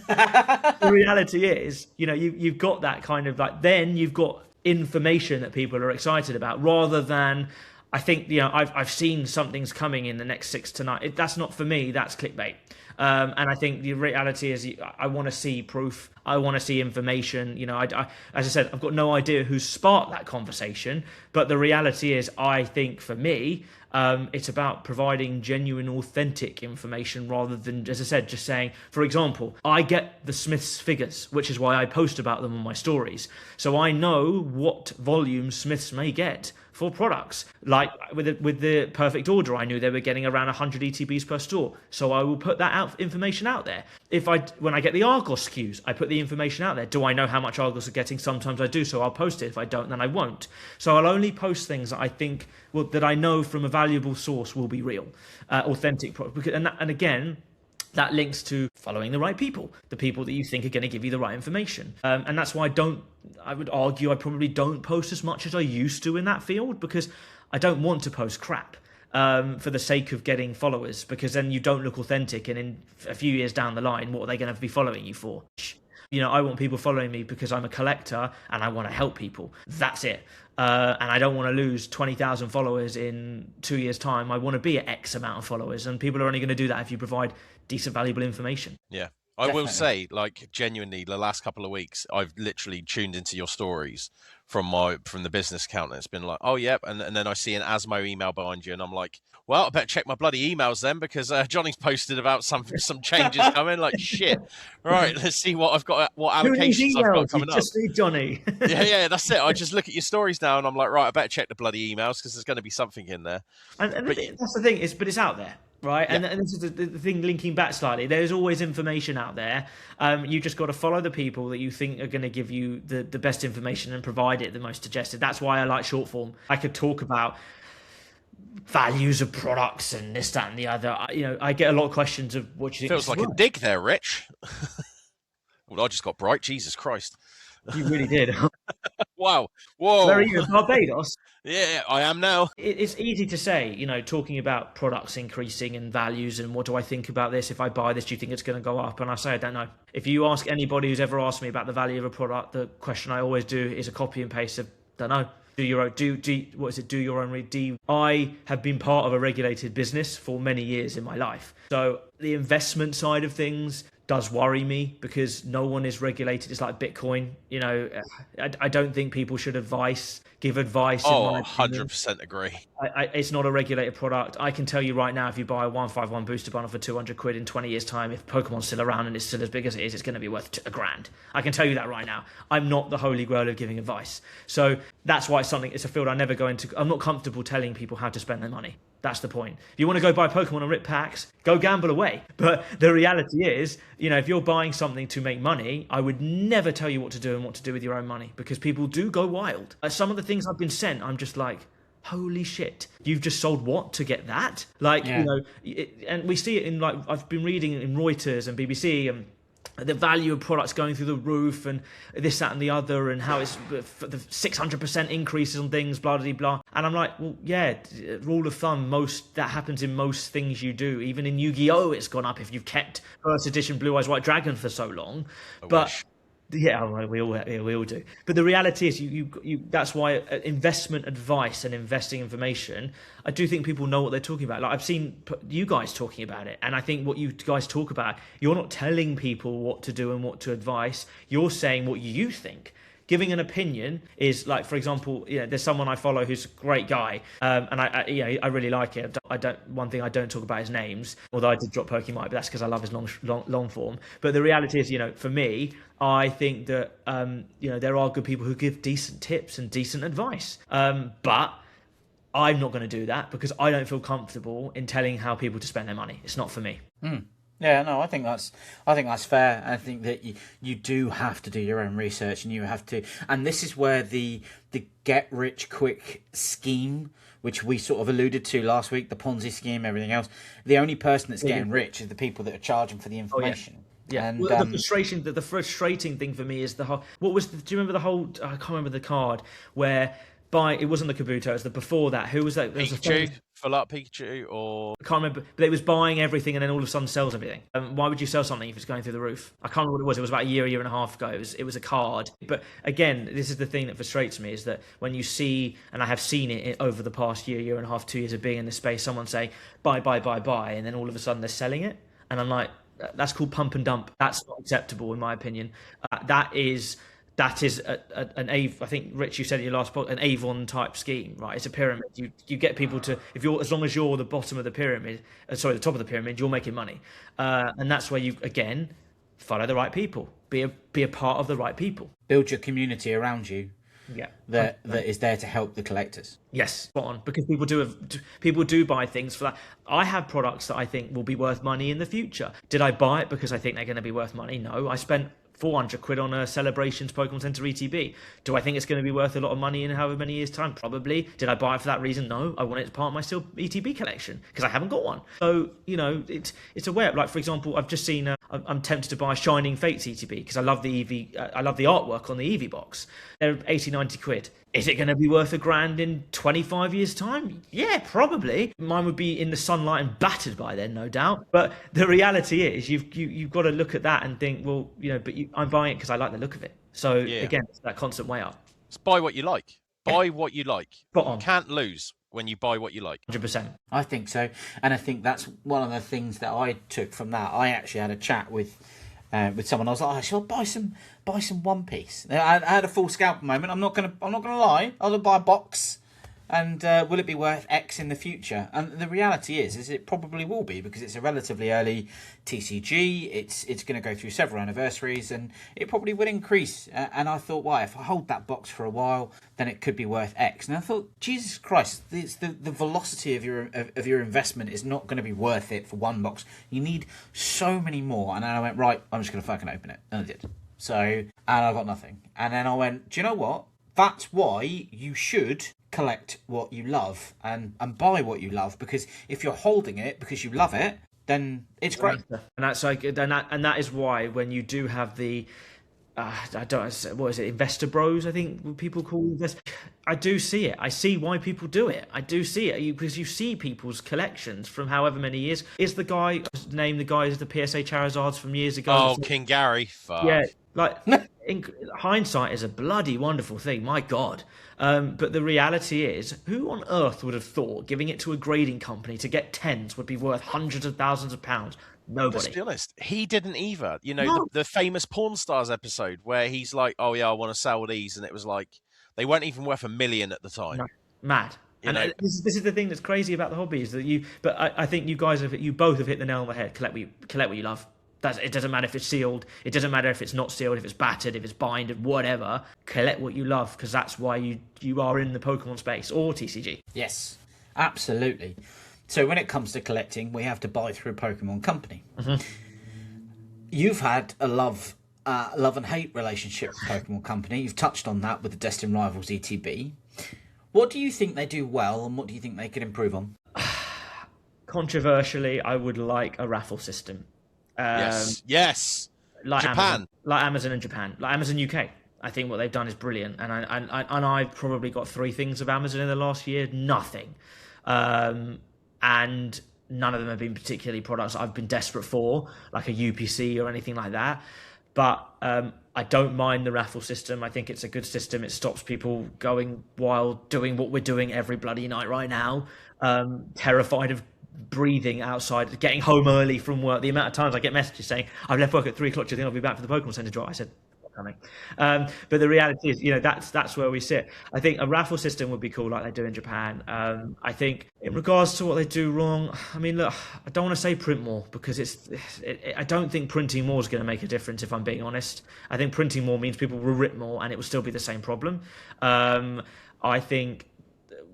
The reality is, you've got that kind of then you've got information that people are excited about, rather than I think, you know, I've seen something's coming in the next 6 to 9. That's not for me. That's clickbait. And I think the reality is I want to see proof. I want to see information. You know, as I said, I've got no idea who sparked that conversation. But the reality is, I think for me, it's about providing genuine, authentic information rather than, as I said, just saying, for example, I get the Smiths figures, which is why I post about them on my stories. So I know what volume Smiths may get for products. Like with the Perfect Order, I knew they were getting around 100 ETBs per store. So I will put that information out there. When I get the Argos SKUs, I put the information out there. Do I know how much Argos are getting? Sometimes I do, so I'll post it. If I don't, then I won't. So I'll only post things that I think that I know from a valuable source will be real, authentic product. And again, that links to following the right people, the people that you think are going to give you the right information. And that's why I would argue I probably don't post as much as I used to in that field, because I don't want to post crap for the sake of getting followers, because then you don't look authentic. And in a few years down the line, what are they going to be following you for? You know, I want people following me because I'm a collector and I want to help people. That's it. And I don't want to lose 20,000 followers in 2 years' time. I want to be at X amount of followers, and people are only going to do that if you provide decent, valuable information. Yeah. I will say, like, genuinely, the last couple of weeks, I've literally tuned into your stories from the business account, and it's been like, oh, yep. And then I see an Asmo email behind you, and I'm like, well, I better check my bloody emails then, because Johnny's posted about some changes coming. Like, shit. Right, let's see what I've got, what allocations I've got coming up. Just need Johnny. yeah, that's it. I just look at your stories now, and I'm like, right, I better check the bloody emails, because there's going to be something in there. And that's the thing, but it's out there. Right, yeah. And this is the thing, linking back slightly. There's always information out there. You just got to follow the people that you think are going to give you the best information and provide it the most digested. That's why I like short form. I could talk about values of products and this, that, and the other. You know, I get a lot of questions of what you think. Feels like a dig there, Rich. Well, I just got bright. Jesus Christ. You really did. Wow. Whoa. Where are you, in Barbados? Yeah, I am now. It's easy to say, you know, talking about products increasing and values and what do I think about this? If I buy this, do you think it's going to go up? And I say, I don't know. If you ask anybody who's ever asked me about the value of a product, the question I always do is a copy and paste of, don't know. Do your own read. I have been part of a regulated business for many years in my life. So the investment side of things does worry me, because no one is regulated. It's like Bitcoin. You know, I don't think people should give advice. Oh, 100% agree. It's not a regulated product. I can tell you right now, if you buy a 151 booster bundle for 200 quid in 20 years' time, if Pokemon's still around and it's still as big as it is, it's going to be worth $1,000. I can tell you that right now. I'm not the holy grail of giving advice. So that's why it's a field I never go into. I'm not comfortable telling people how to spend their money. That's the point. If you want to go buy Pokemon and rip packs, go gamble away. But the reality is, you know, if you're buying something to make money, I would never tell you what to do and what to do with your own money, because people do go wild. Some of the things I've been sent, I'm just like, holy shit, you've just sold what to get that? Like, yeah. You know, and we see it in, like, I've been reading in Reuters and BBC and the value of products going through the roof and this, that, and the other, and how it's the 600% increases on things, blah, blah, blah. And I'm like, well, yeah, rule of thumb, that happens in most things you do. Even in Yu-Gi-Oh! It's gone up if you've kept first edition Blue Eyes White Dragon for so long. But yeah, we all do. But the reality is, you that's why investment advice and investing information, I do think people know what they're talking about. Like, I've seen you guys talking about it, and I think what you guys talk about, you're not telling people what to do and what to advise. You're saying what you think. Giving an opinion is like, for example, you know, there's someone I follow who's a great guy, and I really like it. One thing I don't talk about is names, although I did drop Pokemon, but that's because I love his long form. But the reality is, you know, for me, I think that you know, there are good people who give decent tips and decent advice, but I'm not going to do that because I don't feel comfortable in telling how people to spend their money. It's not for me. Yeah, no, I think that's fair. I think that you do have to do your own research, and you have to. And this is where the get rich quick scheme, which we sort of alluded to last week, the Ponzi scheme, everything else. The only person that's getting rich is the people that are charging for the information. Oh, yeah. And well, the frustrating thing for me is the whole. Do you remember the whole? I can't remember the card where It wasn't the Kabuto, it was the before that. Who was that? There was a Pikachu, full up Pikachu, or I can't remember, but it was buying everything and then all of a sudden sells everything. Why would you sell something if it's going through the roof? I can't remember what it was. It was about a year and a half ago. It was a card. But again, this is the thing that frustrates me, is that when you see, and I have seen it over the past year and a half, 2 years of being in this space, someone say, buy, and then all of a sudden they're selling it. And I'm like, that's called pump and dump. That's not acceptable, in my opinion. That is an I think, Rich, you said in your last podcast, an Avon type scheme, right? It's a pyramid. You get people to, as long as you're the bottom of the pyramid, the top of the pyramid, you're making money, and that's where you again follow the right people, be a part of the right people, build your community around you. Yeah, that is there to help the collectors. Yes, spot on. Because people do buy things for that. I have products that I think will be worth money in the future. Did I buy it because I think they're going to be worth money? No, I spent 400 quid on a Celebrations Pokemon Center ETB. Do I think it's going to be worth a lot of money in however many years' time? Probably. Did I buy it for that reason? No, I want it as part of my still ETB collection because I haven't got one. So, it's a way up. Like, for example, I've just seen, I'm tempted to buy Shining Fates ETB because I love the EV, I love the artwork on the EV box. They're 80, 90 quid. Is it going to be worth $1,000 in 25 years' time? Yeah, probably. Mine would be in the sunlight and battered by then, no doubt. But the reality is, you've got to look at that and think, well, I'm buying it because I like the look of it. So again, it's that constant way up. Just buy what you like. Buy what you like. Spot on. You can't lose when you buy what you like. 100%. I think so, and I think that's one of the things that I took from that. I actually had a chat with someone. I was like, shall I buy some One Piece? I had a full scalp moment. I'm not gonna lie. I'll buy a box, and will it be worth X in the future? And the reality is it probably will be, because it's a relatively early TCG. It's going to go through several anniversaries, and it probably will increase. And I thought, well, if I hold that box for a while, then it could be worth X. And I thought, Jesus Christ, it's the velocity of your investment is not going to be worth it for one box. You need so many more. And then I went, right, I'm just going to fucking open it, and I did. So, and I got nothing. And then I went, do you know what? That's why you should collect what you love and buy what you love, because if you're holding it because you love it, then it's great. And that's like, and that is why when you do have the what is it, investor bros, I think people call this. I do see it. I see why people do it. I do see it because you see people's collections from however many years. Is the guy name the guy is the PSA Charizards from years ago? Oh, King Gary. Fuck. Yeah, like in hindsight is a bloody wonderful thing. My God. But the reality is, who on earth would have thought giving it to a grading company to get tens would be worth hundreds of thousands of pounds? Nobody. Let's be honest, he didn't either. The famous Pawn Stars episode where he's like, oh yeah, I want to sell these, and it was like they weren't even worth $1 million at the time. No. Mad. This is the thing that's crazy about the hobby, is that but I think you both have hit the nail on the head. Collect what you love. It doesn't matter if it's sealed. It doesn't matter if it's not sealed, if it's battered, if it's binded, whatever. Collect what you love, because that's why you are in the Pokemon space or TCG. Yes, absolutely. So when it comes to collecting, we have to buy through a Pokemon company. Mm-hmm. You've had a love and hate relationship with Pokemon company. You've touched on that with the Destined Rivals ETB. What do you think they do well, and what do you think they could improve on? Controversially, I would like a raffle system. Yes. Like Japan, Amazon and Japan, like Amazon UK. I think what they've done is brilliant, and I've probably got 3 things of Amazon in the last year. Nothing. And none of them have been particularly products I've been desperate for, like a UPC or anything like that. But I don't mind the raffle system. I think it's a good system. It stops people going wild, doing what we're doing every bloody night right now. Terrified of breathing outside, getting home early from work. The amount of times I get messages saying, I've left work at 3 o'clock, do you think I'll be back for the Pokemon Center drop? I said, coming. But the reality is, that's where we sit. I think a raffle system would be cool, like they do in Japan. I think in regards to what they do wrong, I mean, look, I don't want to say print more, because I don't think printing more is going to make a difference, if I'm being honest. I think printing more means people will rip more, and it will still be the same problem. I think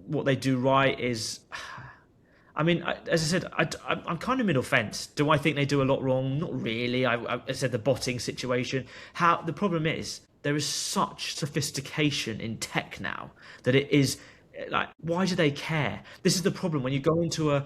what they do right is, I mean, as I said, I'm kind of middle fence. Do I think they do a lot wrong? Not really. I said the botting situation. The problem is, there is such sophistication in tech now that it is like, why do they care? This is the problem when you go into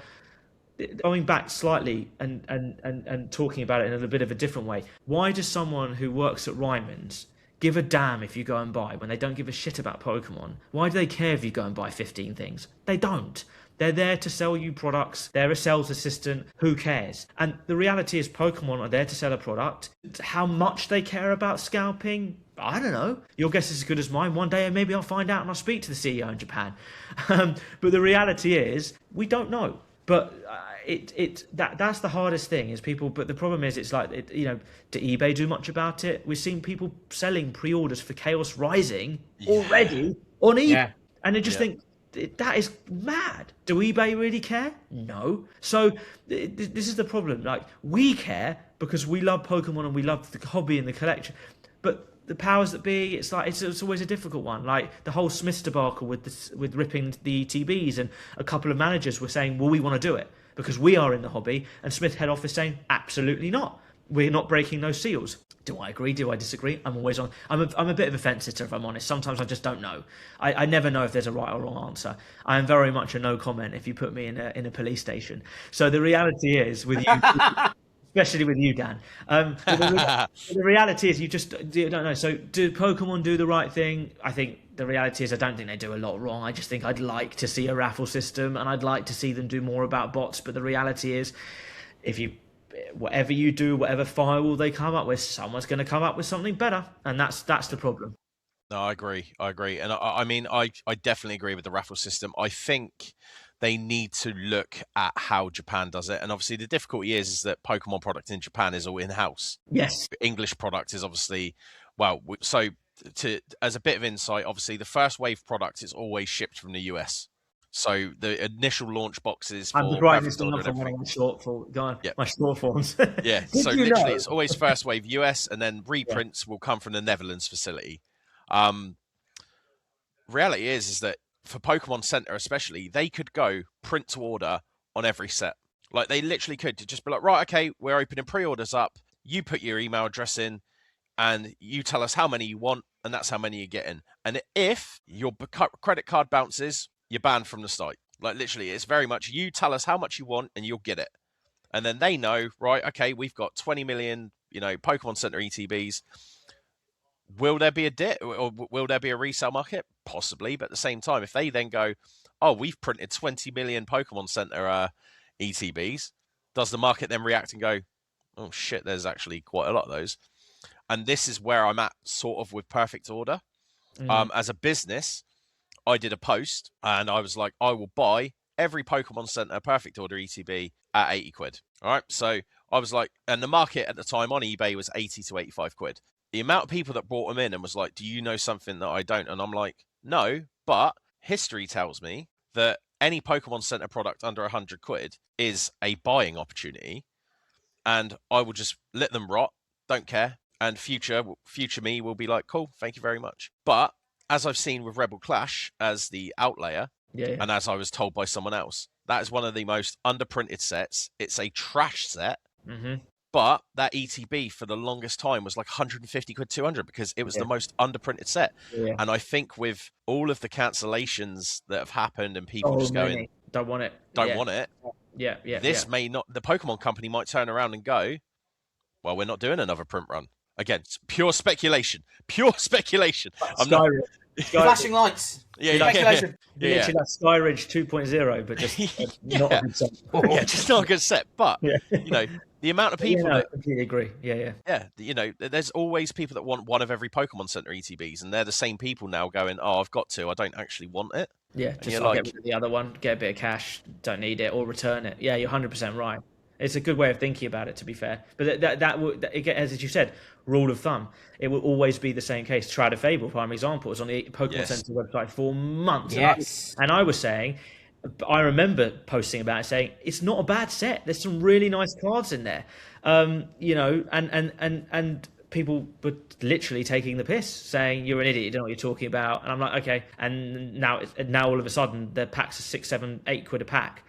going back slightly and talking about it in a bit of a different way. Why does someone who works at Ryman's give a damn if you go and buy, when they don't give a shit about Pokemon, why do they care if you go and buy 15 things? They don't. They're there to sell you products. They're a sales assistant. Who cares? And the reality is Pokemon are there to sell a product. How much they care about scalping, I don't know. Your guess is as good as mine. One day maybe I'll find out and I'll speak to the CEO in Japan. But the reality is we don't know. But that's the hardest thing is people. But the problem is it's like, do eBay do much about it? We've seen people selling pre-orders for Chaos Rising already on eBay. Yeah. And I just think, that is mad. Do eBay really care? No. So this is the problem. Like, we care because we love Pokemon and we love the hobby and the collection. But the powers that be, it's like it's always a difficult one. Like the whole Smith debacle with ripping the ETBs, and a couple of managers were saying, well, we want to do it because we are in the hobby. And Smith head office saying, absolutely not. We're not breaking those seals. Do I agree? Do I disagree? I'm always on. I'm a bit of a fence sitter, if I'm honest. Sometimes I just don't know. I never know if there's a right or wrong answer. I am very much a no comment if you put me in a police station. So the reality is with you, especially with you, Dan. The reality is you just don't know. So do Pokemon do the right thing? I think the reality is I don't think they do a lot wrong. I just think I'd like to see a raffle system and I'd like to see them do more about bots. But the reality is, whatever you do, whatever firewall they come up with, someone's going to come up with something better, and that's the problem. No, I agree, and I mean, I definitely agree with the raffle system. I think they need to look at how Japan does it, and obviously the difficulty is that Pokemon product in Japan is all in-house. Yes, English product is obviously so. As a bit of insight, obviously the first wave product is always shipped from the US. So the initial launch boxes for I'm writing this down for one of my short forms. Yeah. So literally, it's always first wave US, and then reprints will come from the Netherlands facility. Reality is that for Pokemon Center especially, they could go print to order on every set. Like they literally could just be like, right, okay, we're opening pre-orders up. You put your email address in, and you tell us how many you want, and that's how many you're getting. And if your credit card bounces, you're banned from the site. Like literally, it's very much you tell us how much you want and you'll get it. And then they know, right, okay, we've got 20 million, Pokemon Center ETBs. Will there be a dip or will there be a resale market? Possibly, but at the same time, if they then go, oh, we've printed 20 million Pokemon Center ETBs, does the market then react and go, oh shit, there's actually quite a lot of those? And this is where I'm at sort of with Perfect Order. As a business, I did a post and I was like, I will buy every Pokemon Center Perfect Order ETB at 80 quid. All right. So I was like, and the market at the time on eBay was 80 to 85 quid. The amount of people that brought them in and was like, do you know something that I don't? And I'm like, no, but history tells me that any Pokemon Center product under 100 quid is a buying opportunity. And I will just let them rot. Don't care. And future me will be like, cool, thank you very much. But as I've seen with Rebel Clash as the outlayer, and as I was told by someone else, that is one of the most underprinted sets. It's a trash set, but that ETB for the longest time was like 150 quid, 200 because it was the most underprinted set. And I think with all of the cancellations that have happened and people just going, don't want it. This may not, the Pokemon company might turn around and go, well, we're not doing another print run. Again, it's pure speculation. I'm not flashing lights. Literally like Skyridge 2.0, but just not a good set. Just not a good set. But the amount of people I completely agree. There's always people that want one of every Pokemon Center ETBs, and they're the same people now going, oh, I've got to. I don't actually want it. Yeah, just get rid of the other one, get a bit of cash, don't need it, or return it. Yeah, you're 100% right. It's a good way of thinking about it, to be fair. But as you said, rule of thumb, it will always be the same case. Trad Fable, prime example, was on the Pokemon Center website for months. Yes. And I was saying, I remember posting about it, saying, it's not a bad set. There's some really nice cards in there. And people were literally taking the piss, saying, you're an idiot, you don't know what you're talking about. And I'm like, okay. And now all of a sudden, the packs are 6, 7, 8 quid a pack.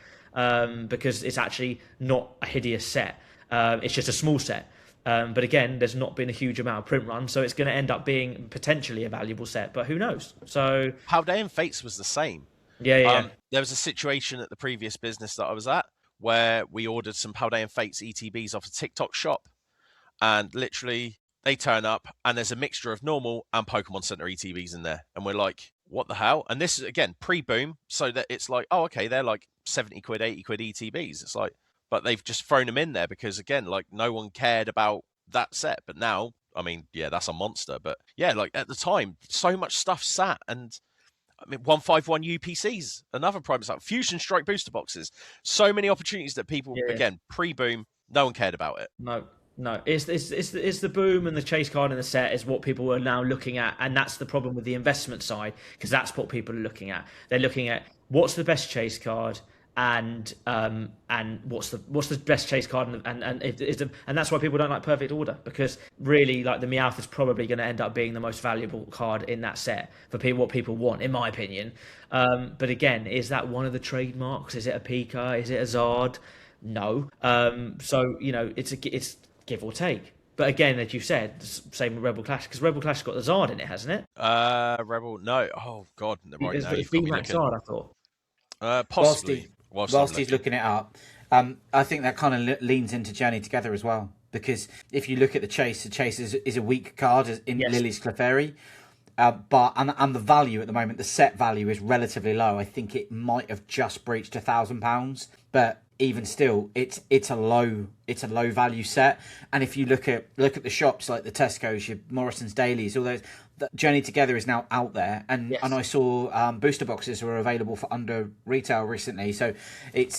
Because it's actually not a hideous set. It's just a small set. But again, there's not been a huge amount of print run, so it's going to end up being potentially a valuable set, but who knows? So Paldean Fates was the same. Yeah. There was a situation at the previous business that I was at where we ordered some Paldean Fates ETBs off a TikTok shop, and literally they turn up, and there's a mixture of normal and Pokemon Center ETBs in there. And we're like, what the hell? And this is, again, pre-boom, so that it's like, oh, okay, they're like 70 quid, 80 quid ETBs. It's like, but they've just thrown them in there because, again, like, no one cared about that set. But now, I mean, yeah, that's a monster. But yeah, like, at the time, so much stuff sat. And I mean, 151 UPCs, another prime set, Fusion Strike booster boxes. So many opportunities that people, again, pre-boom, no one cared about it. No, it's the boom and the chase card in the set is what people are now looking at, and that's the problem with the investment side, because that's what people are looking at. They're looking at what's the best chase card, and what's the best chase card, and that's why people don't like Perfect Order, because really, like, the Meowth is probably going to end up being the most valuable card in that set for people, what people want, in my opinion. But again, is that one of the trademarks? Is it a Pika? Is it a Zard? No. So it's give or take. But again, as you said, same with Rebel Clash, because Rebel Clash has got the Zard in it, hasn't it? Rebel, no. Oh God, right now it's VMAX Zard, I thought. Possibly. Whilst he's looking it up, I think that kind of leans into Journey Together as well, because if you look at the chase is a weak card in Lily's Clefairy. But the value at the moment, the set value is relatively low. I think it might have just breached £1,000, but even still, it's a low value set. And if you look at the shops like the Tesco's, your Morrison's Dailies, all those, the Journey Together is now out there, and I saw booster boxes were available for under retail recently. So we're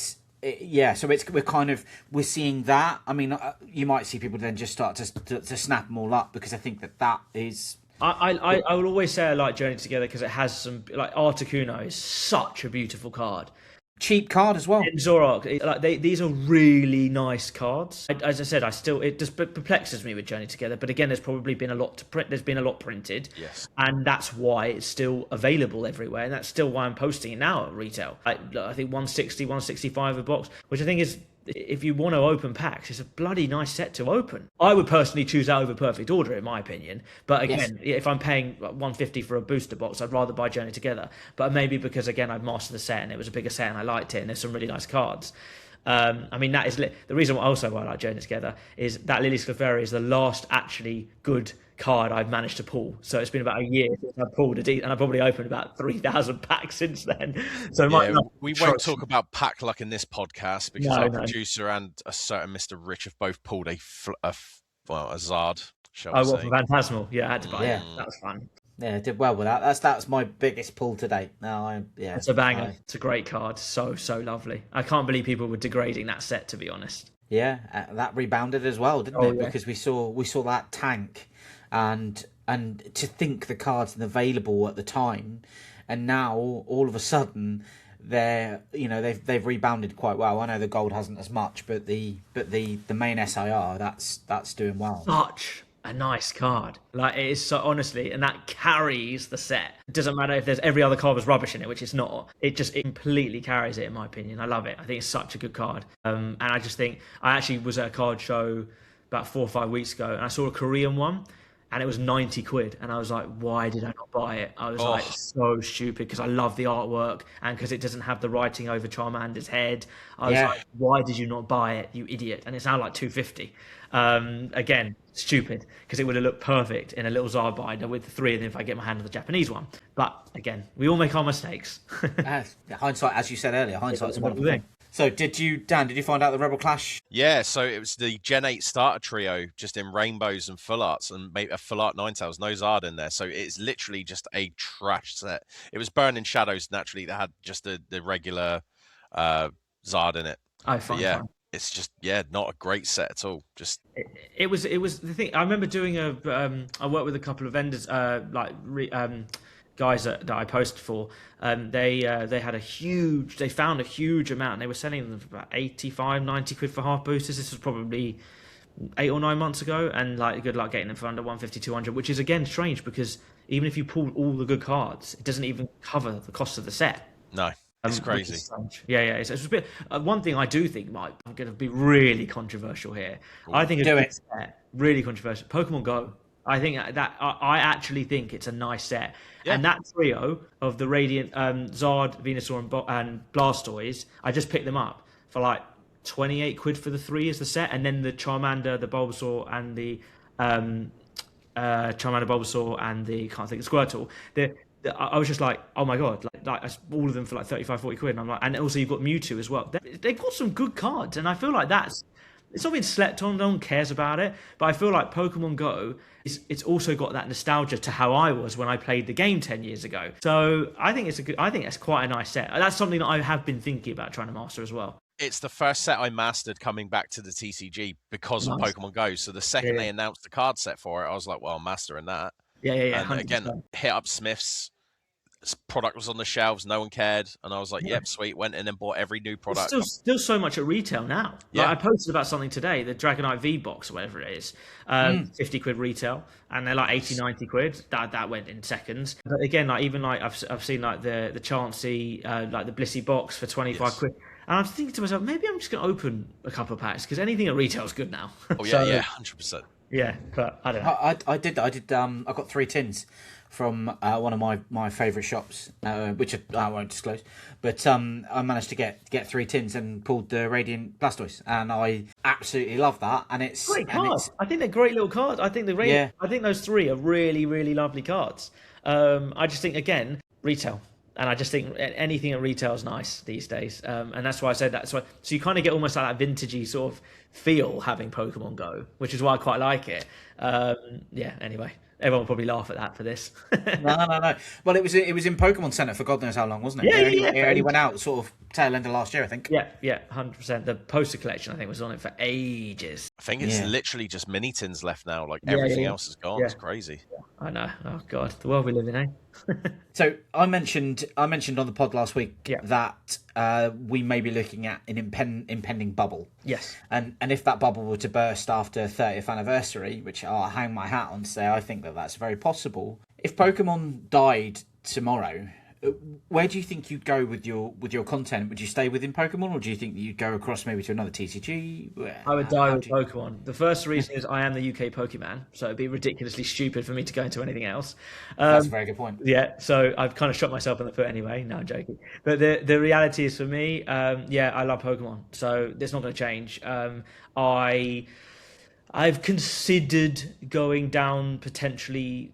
seeing that. I mean, you might see people then just start to snap them all up, because I think that is. I will always say I like Journey Together because it has some, like, Articuno is such a beautiful card. Cheap card as well. Zoroark, like, these are really nice cards. As I said, it just perplexes me with Journey Together. But again, there's probably been a lot to print. There's been a lot printed, yes, and that's why it's still available everywhere, and that's still why I'm posting it now at retail. I think 160, 165 a box, which I think is, if you want to open packs, it's a bloody nice set to open. I would personally choose that over Perfect Order, in my opinion. But again, if I'm paying $150 for a booster box, I'd rather buy Journey Together. But maybe because, again, I'd mastered the set and it was a bigger set and I liked it, and there's some really nice cards. I mean, that is the reason also why I like Journey Together is that Lily's Clefairy is the last actually good card I've managed to pull. So it's been about a year since I've pulled and I've probably opened about 3,000 packs since then. So we won't talk about pack luck in this podcast, because our producer and a certain Mr. Rich have both pulled a Zard. Well, for Phantasmal, I had to buy it. That was fun. Yeah, did well with that. That's my biggest pull to date. It's a banger. It's a great card. So lovely. I can't believe people were degrading that set, to be honest. Yeah, that rebounded as well, didn't it? Yeah. Because we saw that tank, and to think the cards available at the time, and now all of a sudden they've rebounded quite well. I know the gold hasn't as much, but the main SIR that's doing well. Such a nice card. Like, it is so, honestly, and that carries the set. It doesn't matter if there's every other card was rubbish in it, which it's not. It completely carries it, in my opinion. I love it. I think it's such a good card. And I just think, I actually was at a card show about 4 or 5 weeks ago, and I saw a Korean one, and it was 90 quid. And I was like, why did I not buy it? I was like, so stupid, because I love the artwork and because it doesn't have the writing over Charmander's head. I was like, why did you not buy it, you idiot? And it's now like 250. Again, stupid, because it would have looked perfect in a little Zard binder with the 3 of them if I get my hand on the Japanese one. But again, we all make our mistakes. Hindsight, as you said earlier, hindsight's a wonderful thing. So did you find out the Rebel Clash? Yeah, so it was the Gen 8 starter trio, just in rainbows and full arts, and maybe a full art Ninetales, no Zard in there. So it's literally just a trash set. It was Burning Shadows, naturally, that had just the regular Zard in it. Oh, fine. It's just, not a great set at all. Just it was the thing. I remember doing I worked with a couple of vendors, guys that I posted for. They found a huge amount, and they were selling them for about 85, 90 quid for half boosters. This was probably 8 or 9 months ago, and like, good luck getting them for under 150, 200, which is again strange, because even if you pull all the good cards, it doesn't even cover the cost of the set. No. It's crazy. It's a bit. One thing I do think, Mike, I'm going to be really controversial here. Ooh, I think it's really controversial. Pokemon Go. I think that I actually think it's a nice set, and that trio of the Radiant, Zard, Venusaur, and Blastoise, I just picked them up for like 28 quid for the 3 as the set, and then the Charmander, the Bulbasaur, and the Charmander, Bulbasaur, and the can't think of Squirtle. I was just like, oh my god, all of them for like 35, 40 quid. And I'm like, and also you've got Mewtwo as well. They've got some good cards, and I feel like it's not been slept on. No one cares about it, but I feel like Pokemon Go it's also got that nostalgia to how I was when I played the game 10 years ago. So I think I think that's quite a nice set. That's something that I have been thinking about trying to master as well. It's the first set I mastered coming back to the TCG because of Pokemon Go. So the second they announced the card set for it, I was like, well, I'm mastering that. Yeah. And 100%. again, hit up Smith's. Product was on the shelves, no one cared, and I was like, yep, sweet. Went in and bought every new product. There's still so much at retail now. Yeah. Like I posted about something today, the Dragonite V box or whatever it is, 50 quid retail, and they're like 80, 90 quid. That went in seconds. But again, like even like I've seen like the Chansey, like the Blissey box for 25 quid. And I'm thinking to myself, maybe I'm just going to open a couple of packs because anything at retail is good now. Oh yeah, 100%. Yeah, but I don't know. I did. I got 3 tins from one of my favourite shops, which I won't disclose. But I managed to get 3 tins and pulled the Radiant Blastoise, and I absolutely love that. And it's great cards. I think they're great little cards. I think I think those 3 are really, really lovely cards. I just think again retail. And I just think anything at retail is nice these days. And that's why I said that. So you kind of get almost like that vintagey sort of feel having Pokemon Go, which is why I quite like it. Anyway, everyone will probably laugh at that for this. No. Well, it was in Pokemon Center for God knows how long, wasn't it? It only went out sort of tail end of last year, I think. Yeah, 100%. The poster collection, I think, was on it for ages. I think it's literally just mini tins left now. Like everything else is gone. It's crazy. I know. Oh God, the world we live in, eh? So I mentioned on the pod last week that we may be looking at an impending bubble. Yes. And if that bubble were to burst after 30th anniversary, which I'll hang my hat on to say I think that that's very possible. If Pokemon died tomorrow, where do you think you'd go with your content? Would you stay within Pokemon, or do you think that you'd go across maybe to another TCG? I would die with Pokemon. The first reason is I am the UK.pokeman, so it'd be ridiculously stupid for me to go into anything else. That's a very good point. Yeah, so I've kind of shot myself in the foot anyway. No, I'm joking. But the reality is for me, I love Pokemon, so it's not going to change. I've considered going down potentially.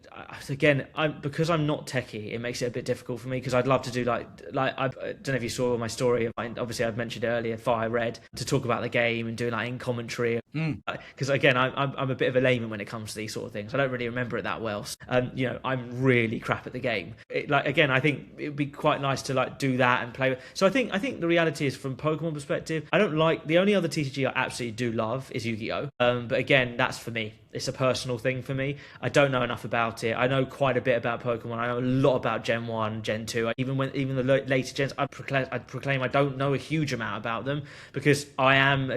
Again, because I'm not techie, it makes it a bit difficult for me because I'd love to do like I don't know if you saw my story. Obviously, I've mentioned earlier Fire Red to talk about the game and do like in commentary. Because again, I'm a bit of a layman when it comes to these sort of things. I don't really remember it that well. I'm really crap at the game. I think it'd be quite nice to like do that and play. So I think the reality is from Pokemon perspective, I don't like the only other TCG I absolutely do love is Yu-Gi-Oh. But again, that's for me. It's a personal thing for me. I don't know enough about it. I know quite a bit about Pokemon. I know a lot about Gen 1, Gen 2. Even the later gens, I proclaim I don't know a huge amount about them because I am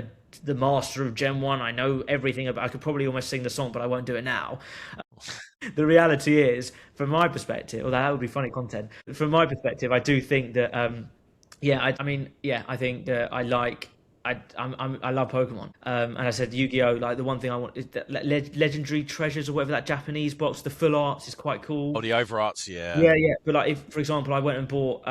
the master of Gen 1. I know everything about. I could probably almost sing the song, but I won't do it now. The reality is, from my perspective, although that would be funny content, from my perspective, I do think that, I think that I like. I love Pokemon, and I said Yu-Gi-Oh. Like the one thing I want is that Legendary Treasures or whatever, that Japanese box. The full arts is quite cool. Oh, the over arts, yeah. But like, if for example, I went and bought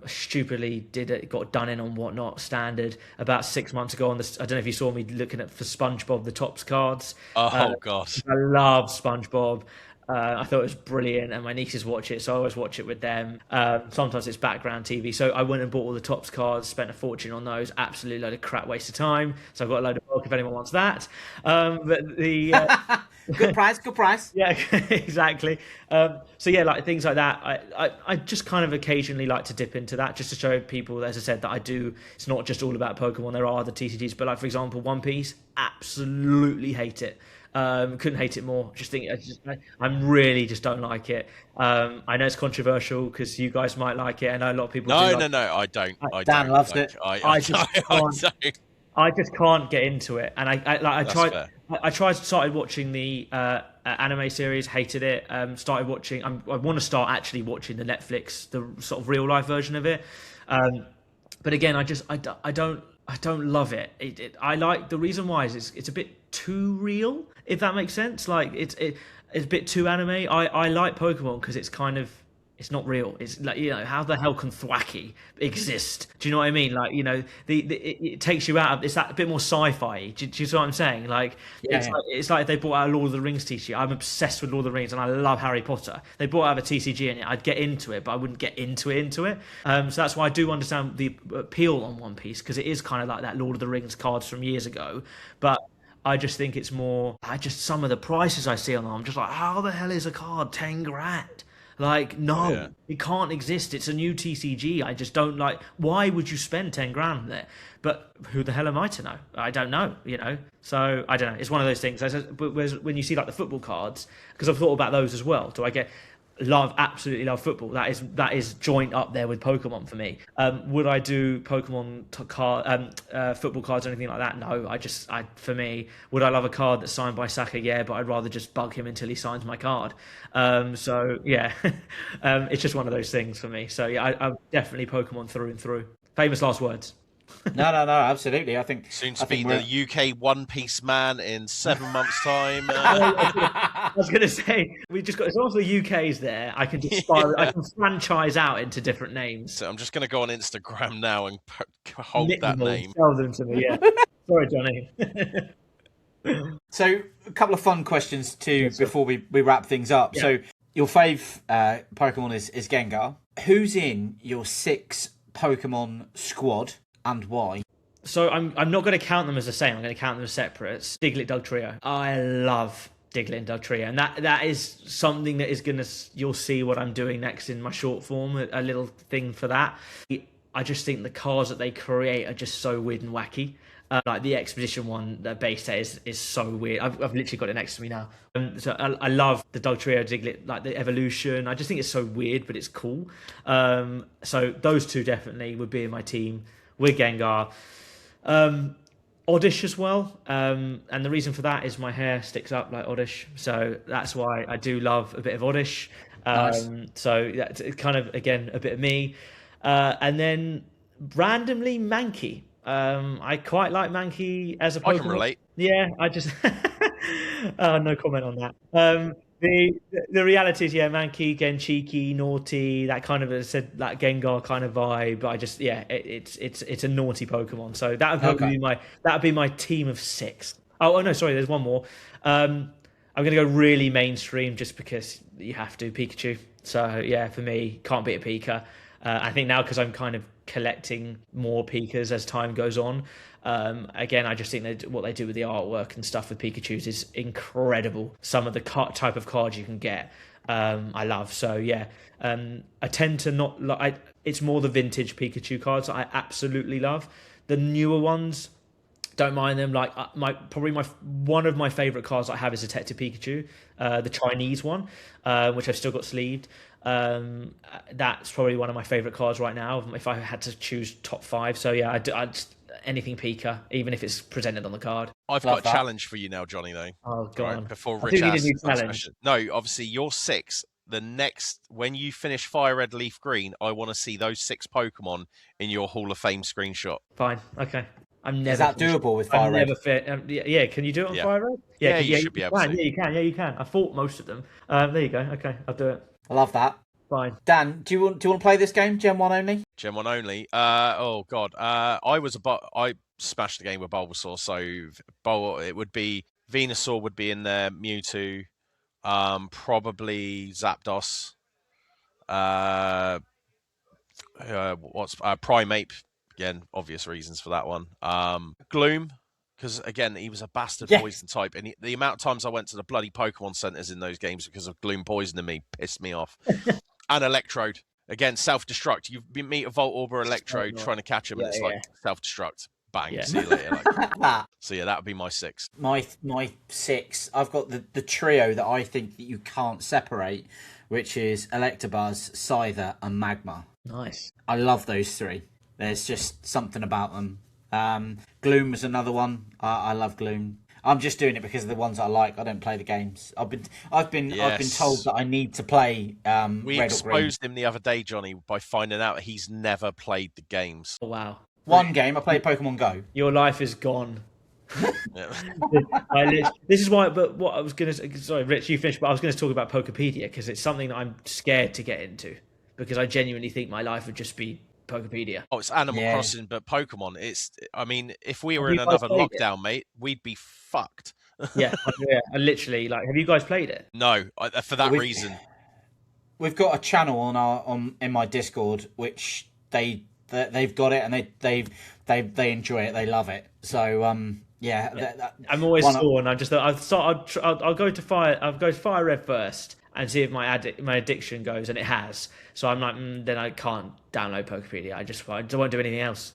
stupidly got done in on Whatnot Standard about 6 months ago. I don't know if you saw me looking for SpongeBob the Tops cards. Oh God, I love SpongeBob. I thought it was brilliant, and my nieces watch it, so I always watch it with them. Sometimes it's background TV. So I went and bought all the Topps cards, spent a fortune on those. Absolute load of crap waste of time. So I've got a load of bulk if anyone wants that. But the good price. Yeah, exactly. Like things like that. I just kind of occasionally like to dip into that just to show people, as I said, that I do. It's not just all about Pokemon. There are other TCGs, but like for example, One Piece, absolutely hate it. Couldn't hate it more. I really just don't like it. I know it's controversial because you guys might like it. I know a lot of people. No, I don't. Dan loves it. I just can't get into it. And I started watching the anime series, hated it. Started watching. I want to start actually watching the Netflix, the sort of real life version of it. But again, I don't love it. I like the reason why is it's a bit too real, if that makes sense. Like it's a bit too anime. I like Pokemon because it's kind of It's not real. It's like, how the hell can Thwacky exist? Do you know what I mean? Like, it takes you out of, it's that a bit more sci-fi. Do you see what I'm saying? Like, Yeah. it's like if they brought out a Lord of the Rings TCG. I'm obsessed with Lord of the Rings and I love Harry Potter. They brought out a TCG in it. I'd get into it, but I wouldn't get into it. So that's why I do understand the appeal on One Piece, because it is kind of like that Lord of the Rings cards from years ago. But I just think it's more, some of the prices I see on them, I'm just like, how the hell is a card 10 grand? Like, no, It can't exist. It's a new TCG. I just don't like, why would you spend 10 grand there? But who the hell am I to know? I don't know, So, I don't know. It's one of those things. But when you see like the football cards, because I've thought about those as well. Do I absolutely love football. That is joint up there with Pokemon for me. Would I do Pokemon football cards or anything like that? No. For me, would I love a card that's signed by Saka? Yeah, but I'd rather just bug him until he signs my card. So yeah, it's just one of those things for me. So yeah, I'm definitely Pokemon through and through. Famous last words. No, absolutely. I think soon to be the UK One Piece man in 7 months' time. I was going to say, we just got, as long as the UK's there, I can just I can franchise out into different names. So I'm just going to go on Instagram now and hold that name. Tell them to me, yeah. Sorry, Johnny. So a couple of fun questions before we wrap things up. Yeah. So your fave Pokemon is Gengar. Who's in your 6 Pokemon squad and why? So I'm not going to count them as the same. I'm going to count them as separates. Diglett, Dugtrio. I love Diglett and Dugtrio, and that is something that is going to, you'll see what I'm doing next in my short form, a little thing for that. I just think the cards that they create are just so weird and wacky. Like the Expedition one, the base set is so weird. I've literally got it next to me now. So I love the Dugtrio, Diglett, like the evolution. I just think it's so weird, but it's cool. So those two definitely would be in my team with Gengar. Oddish as well. And the reason for that is my hair sticks up like Oddish. So that's why I do love a bit of Oddish. Nice. So that's kind of, again, a bit of me. And then randomly Mankey. I quite like Mankey as a Pokemon. I can relate. Yeah, I just no comment on that. The reality is, yeah, Mankey, again, cheeky, naughty, that kind of, as I said, that Gengar kind of vibe. But I just, yeah, it's a naughty Pokemon. So that would probably be my team of 6. Oh no, sorry, there's one more. I'm gonna go really mainstream just because you have to. Pikachu. So yeah, for me, can't beat a Pika. I think now, because I'm kind of collecting more Pikas as time goes on. Again, I just think that what they do with the artwork and stuff with Pikachu's is incredible. Some of the type of cards you can get, I love. So yeah, I tend to not like. It's more the vintage Pikachu cards that I absolutely love. The newer ones, don't mind them. Like one of my favorite cards I have is Detective Pikachu, the Chinese one, which I've still got sleeved. That's probably one of my favorite cards right now if I had to choose top 5. So yeah, I'd anything Pika, even if it's presented on the card. I've got a challenge for you now, Johnny, though. Oh, go on. Before Rich asks the question. No, obviously you're 6. The next, when you finish Fire Red, Leaf Green, I want to see those 6 Pokemon in your Hall of Fame screenshot. Fine, okay. Is that doable with Fire Red? Yeah, can you do it on Fire Red? Yeah, you should be able to. Yeah, you can. I fought most of them. There you go. Okay, I'll do it. I love that. Fine. Dan, do you want to play this game? Gen 1 only? Gen 1 only. Oh god. I smashed the game with Bulbasaur, so it would be Venusaur would be in there, Mewtwo, probably Zapdos. Primeape? Again, obvious reasons for that one. Gloom, because again, he was a bastard poison type, and the amount of times I went to the bloody Pokemon centers in those games because of Gloom poisoning me pissed me off. And Electrode, again, self-destruct. You meet a Voltorb or Electrode trying to catch him, and it's like self-destruct. Bang, see you later. So yeah, that would be my 6. My 6. I've got the trio that I think that you can't separate, which is Electabuzz, Scyther, and Magma. Nice. I love those 3. There's just something about them. Gloom was another one. I love Gloom. I'm just doing it because of the ones I like. I don't play the games. I've been told that I need to play. We exposed him the other day, Johnny, by finding out he's never played the games. Oh, wow. One game I played Pokemon Go. Your life is gone. This is why. But what I was going to say, sorry, Rich, you finished. But I was going to talk about Pokepedia because it's something that I'm scared to get into. because I genuinely think my life would just be Pokepedia. Oh, it's Animal Yeah. Crossing, but Pokemon. I mean, if we were Have in you guys another played it? lockdown, mate, we'd be fucked. Yeah, I literally like. Have you guys played it? No, for that We- reason. We've got a channel in my Discord which they've got it and they enjoy it. They love it. So yeah. I'm always sore, and I'll go to Fire Red first and see if my addiction goes, and it has. So I'm like, then I can't download Pokepedia. I won't do anything else.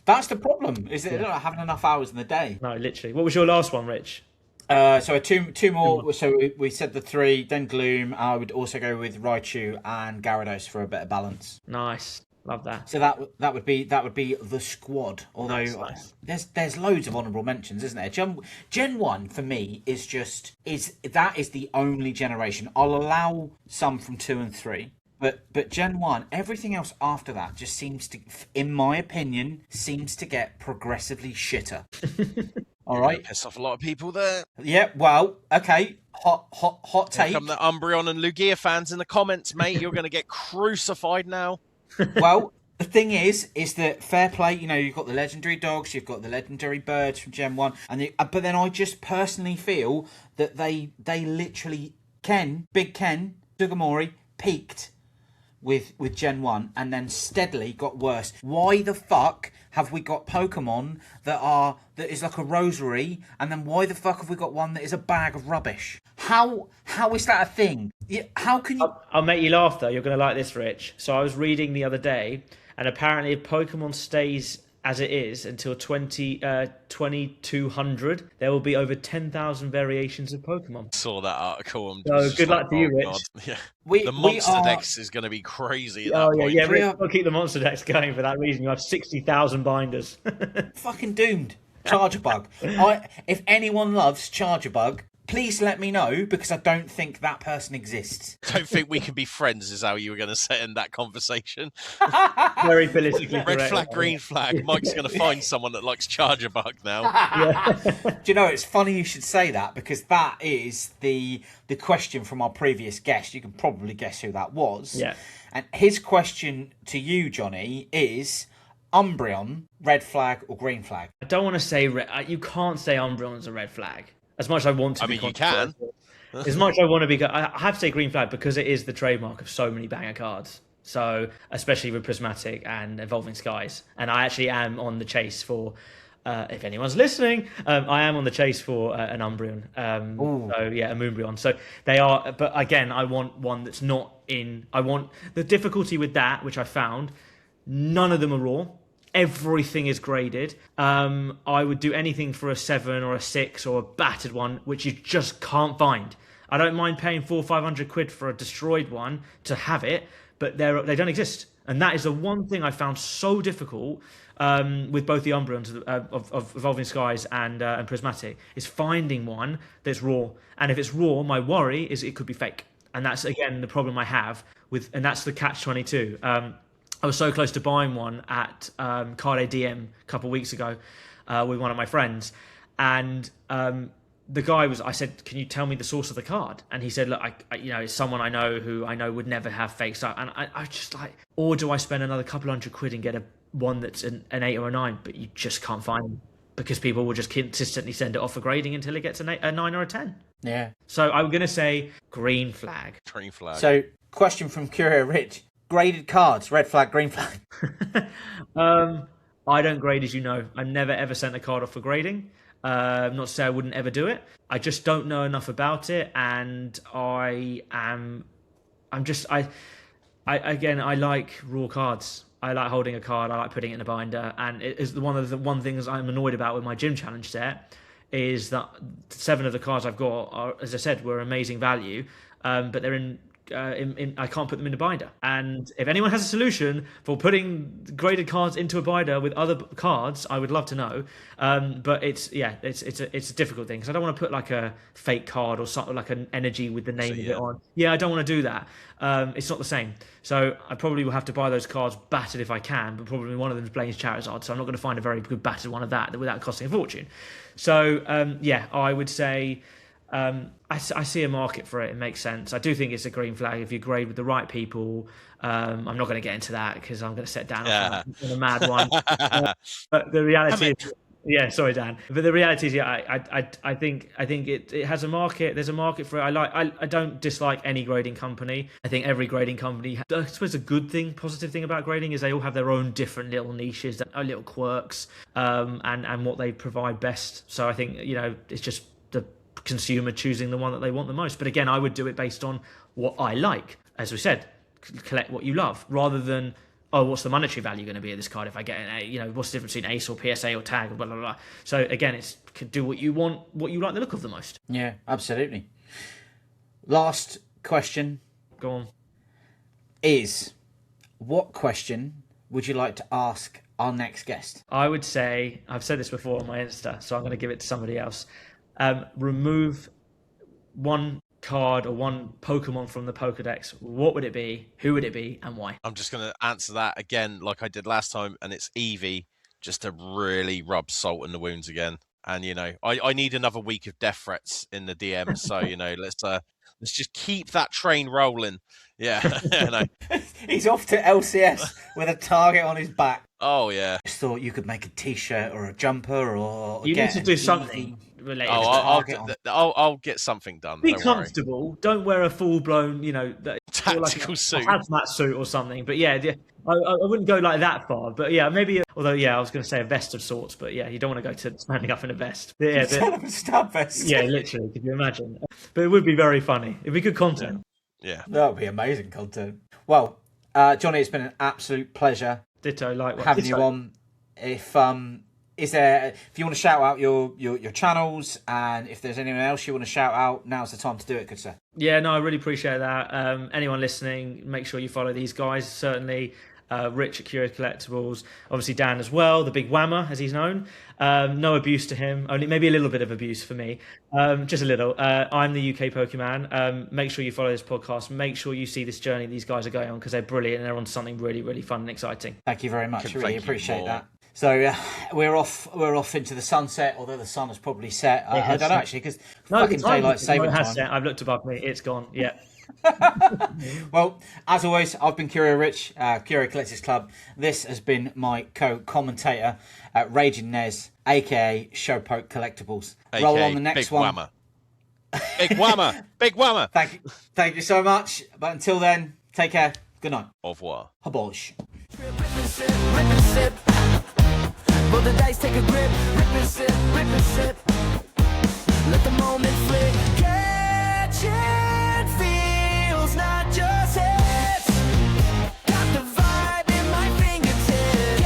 That's the problem. Is that they're not having enough hours in the day. No, literally. What was your last one, Rich? So two more. So we said the 3, then Gloom. I would also go with Raichu and Gyarados for a bit of balance. Nice, love that. So that would be the squad. Although Nice. there's loads of honourable mentions, isn't there? Gen 1 for me is the only generation. I'll allow some from 2 and 3. But Gen 1, everything else after that just seems to, in my opinion, get progressively shitter. All right. Piss off a lot of people there. Yeah, well, okay. Hot Here take. come the Umbreon and Lugia fans in the comments, mate. You're going to get crucified now. Well, the thing is that fair play. You know, you've got the legendary dogs, you've got the legendary birds from Gen 1, but then I just personally feel that they literally Big Ken, Sugimori peaked with Gen 1 and then steadily got worse. Why the fuck have we got Pokemon that is like a rosary, and then why the fuck have we got one that is a bag of rubbish? How is that a thing? How can you... I'll make you laugh though. You're going to like this, Rich. So I was reading the other day, and apparently if Pokemon stays as it is until 2200, there will be over 10,000 variations of Pokemon. Saw that article. And So good luck to you, Rich. God. Yeah. We The monster are- dex is going to be crazy at Oh that point. yeah, Rich, we'll keep the monster decks going for that reason. You have 60,000 binders. Fucking doomed. Charger Bug. If anyone loves Charger Bug, please let me know, because I don't think that person exists. Don't think we can be friends is how you were going to say in that conversation. Very politically Red correct. flag, green flag. Mike's going to find someone that likes Charger Bug now. Do you know, it's funny you should say that, because that is the question from our previous guest. You can probably guess who that was. Yeah. And his question to you, Johnny, is Umbreon, red flag or green flag? I don't want to say you can't say Umbreon's a red flag. As much as I want to. I mean, you can. As much as I want to be, I have to say green flag because it is the trademark of so many banger cards. So especially with Prismatic and Evolving Skies, and I actually am on the chase for. If anyone's listening, I am on the chase for an Umbreon. So yeah, a Moonbreon. So they are, but again, I want one that's not in. I want the difficulty with that, which I found. None of them are raw. Everything is graded. I would do anything for a 7 or a 6 or a battered one, which you just can't find. I don't mind paying 400 or 500 quid for a destroyed one to have it, but they don't exist. And that is the one thing I found so difficult with both the Umbreons of Evolving Skies and Prismatic, is finding one that's raw. And if it's raw, my worry is it could be fake. And that's, again, the problem I have with, and that's the catch-22. I was so close to buying one at Card DM a couple of weeks ago with one of my friends, and the guy I said, "Can you tell me the source of the card?" And he said, "Look, it's someone I know who I know would never have fake stuff." And I just like, or do I spend another couple hundred quid and get one that's an 8 or a 9, but you just can't find them because people will just consistently send it off for grading until it gets a 9 or a 10. Yeah. So I'm gonna say green flag. Green flag. So, question from Curio Rich. Graded cards, red flag, green flag. I don't grade, as you know. I've never ever sent a card off for grading. Not to say I wouldn't ever do it. I just don't know enough about it, and I like raw cards. I like holding a card. I like putting it in a binder, and it is one of the things I'm annoyed about with my gym challenge set is that 7 of the cards I've got are, as I said, were amazing value, but they're in I can't put them in a binder. And if anyone has a solution for putting graded cards into a binder with other cards, I would love to know. But it's a difficult thing because I don't want to put like a fake card or something like an energy with the name of it on. Yeah, I don't want to do that. It's not the same. So I probably will have to buy those cards battered if I can, but probably one of them is Blaine's Charizard, so I'm not going to find a very good battered one of that without costing a fortune. So I would say I see a market for it. It makes sense. I do think it's a green flag if you grade with the right people. I'm not going to get into that because I'm going to set down on a mad one. But the reality is, yeah, sorry, Dan. But the reality is, yeah, I think it has a market. There's a market for it. I don't dislike any grading company. I think every grading company, I suppose a good thing, positive thing about grading is they all have their own different little niches, little quirks, and what they provide best. So I think, it's just the consumer choosing the one that they want the most. But again, I would do it based on what I like. As we said, collect what you love, rather than, oh, what's the monetary value going to be of this card if I get an A? What's the difference between ace or PSA or tag, blah, blah, blah. So again, it's do what you want, what you like the look of the most. Yeah, absolutely. Last question. Go on. Is, what question would you like to ask our next guest? I would say, I've said this before on my Insta, so I'm going to give it to somebody else. Remove one card or one Pokemon from the Pokedex. What would it be? Who would it be? And why? I'm just going to answer that again like I did last time, and it's Eevee, just to really rub salt in the wounds again. And, I need another week of death threats in the DM, so, let's just keep that train rolling. Yeah. He's off to LCS with a target on his back. Oh, yeah. I just thought you could make a t-shirt or a jumper or you need to do something related. I'll get something done. Be comfortable. Worry. Don't wear a full-blown, tactical suit, hazmat suit or something. But yeah, I wouldn't go like that far. But yeah, maybe. Although I was going to say a vest of sorts. But yeah, you don't want to go to standing up in a vest. But, yeah, stab vest. Yeah, literally. Could you imagine? But it would be very funny. It'd be good content. Yeah, that would be amazing content. Well, Johnny, it's been an absolute pleasure. Ditto, likewise. Having you on. If you want to shout out your channels, and if there's anyone else you want to shout out, now's the time to do it, good sir. Yeah, no, I really appreciate that. Anyone listening, make sure you follow these guys. Certainly, Rich at Curious Collectibles, obviously Dan as well, the big whammer as he's known. No abuse to him, only maybe a little bit of abuse for me, just a little. I'm the UK.pokeman. Make sure you follow this podcast. Make sure you see this journey these guys are going on, because they're brilliant and they're on something really, really fun and exciting. Thank you very much. Really appreciate that. So we're off into the sunset, although the sun has probably set. I don't know actually, because fucking daylight saving time. Set. I've looked above me. It's gone. Yeah. Well, as always, I've been Curio Rich, Curio Collectors Club. This has been my co-commentator, Raging Nez, aka Showpoke Collectibles. AKA roll on the next Big one. Whammer. Big Whammer. Big Whammer. Thank you so much. But until then, take care. Good night. Au revoir. Habosh. Roll the dice, take a grip, rip and sip. Let the moment flick. Catching feels, not just hits. Got the vibe in my fingertips.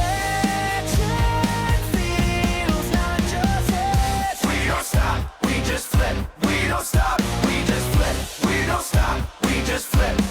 Catching feels, not just hits. We don't stop, we just flip. We don't stop, we just flip. We don't stop, we just flip.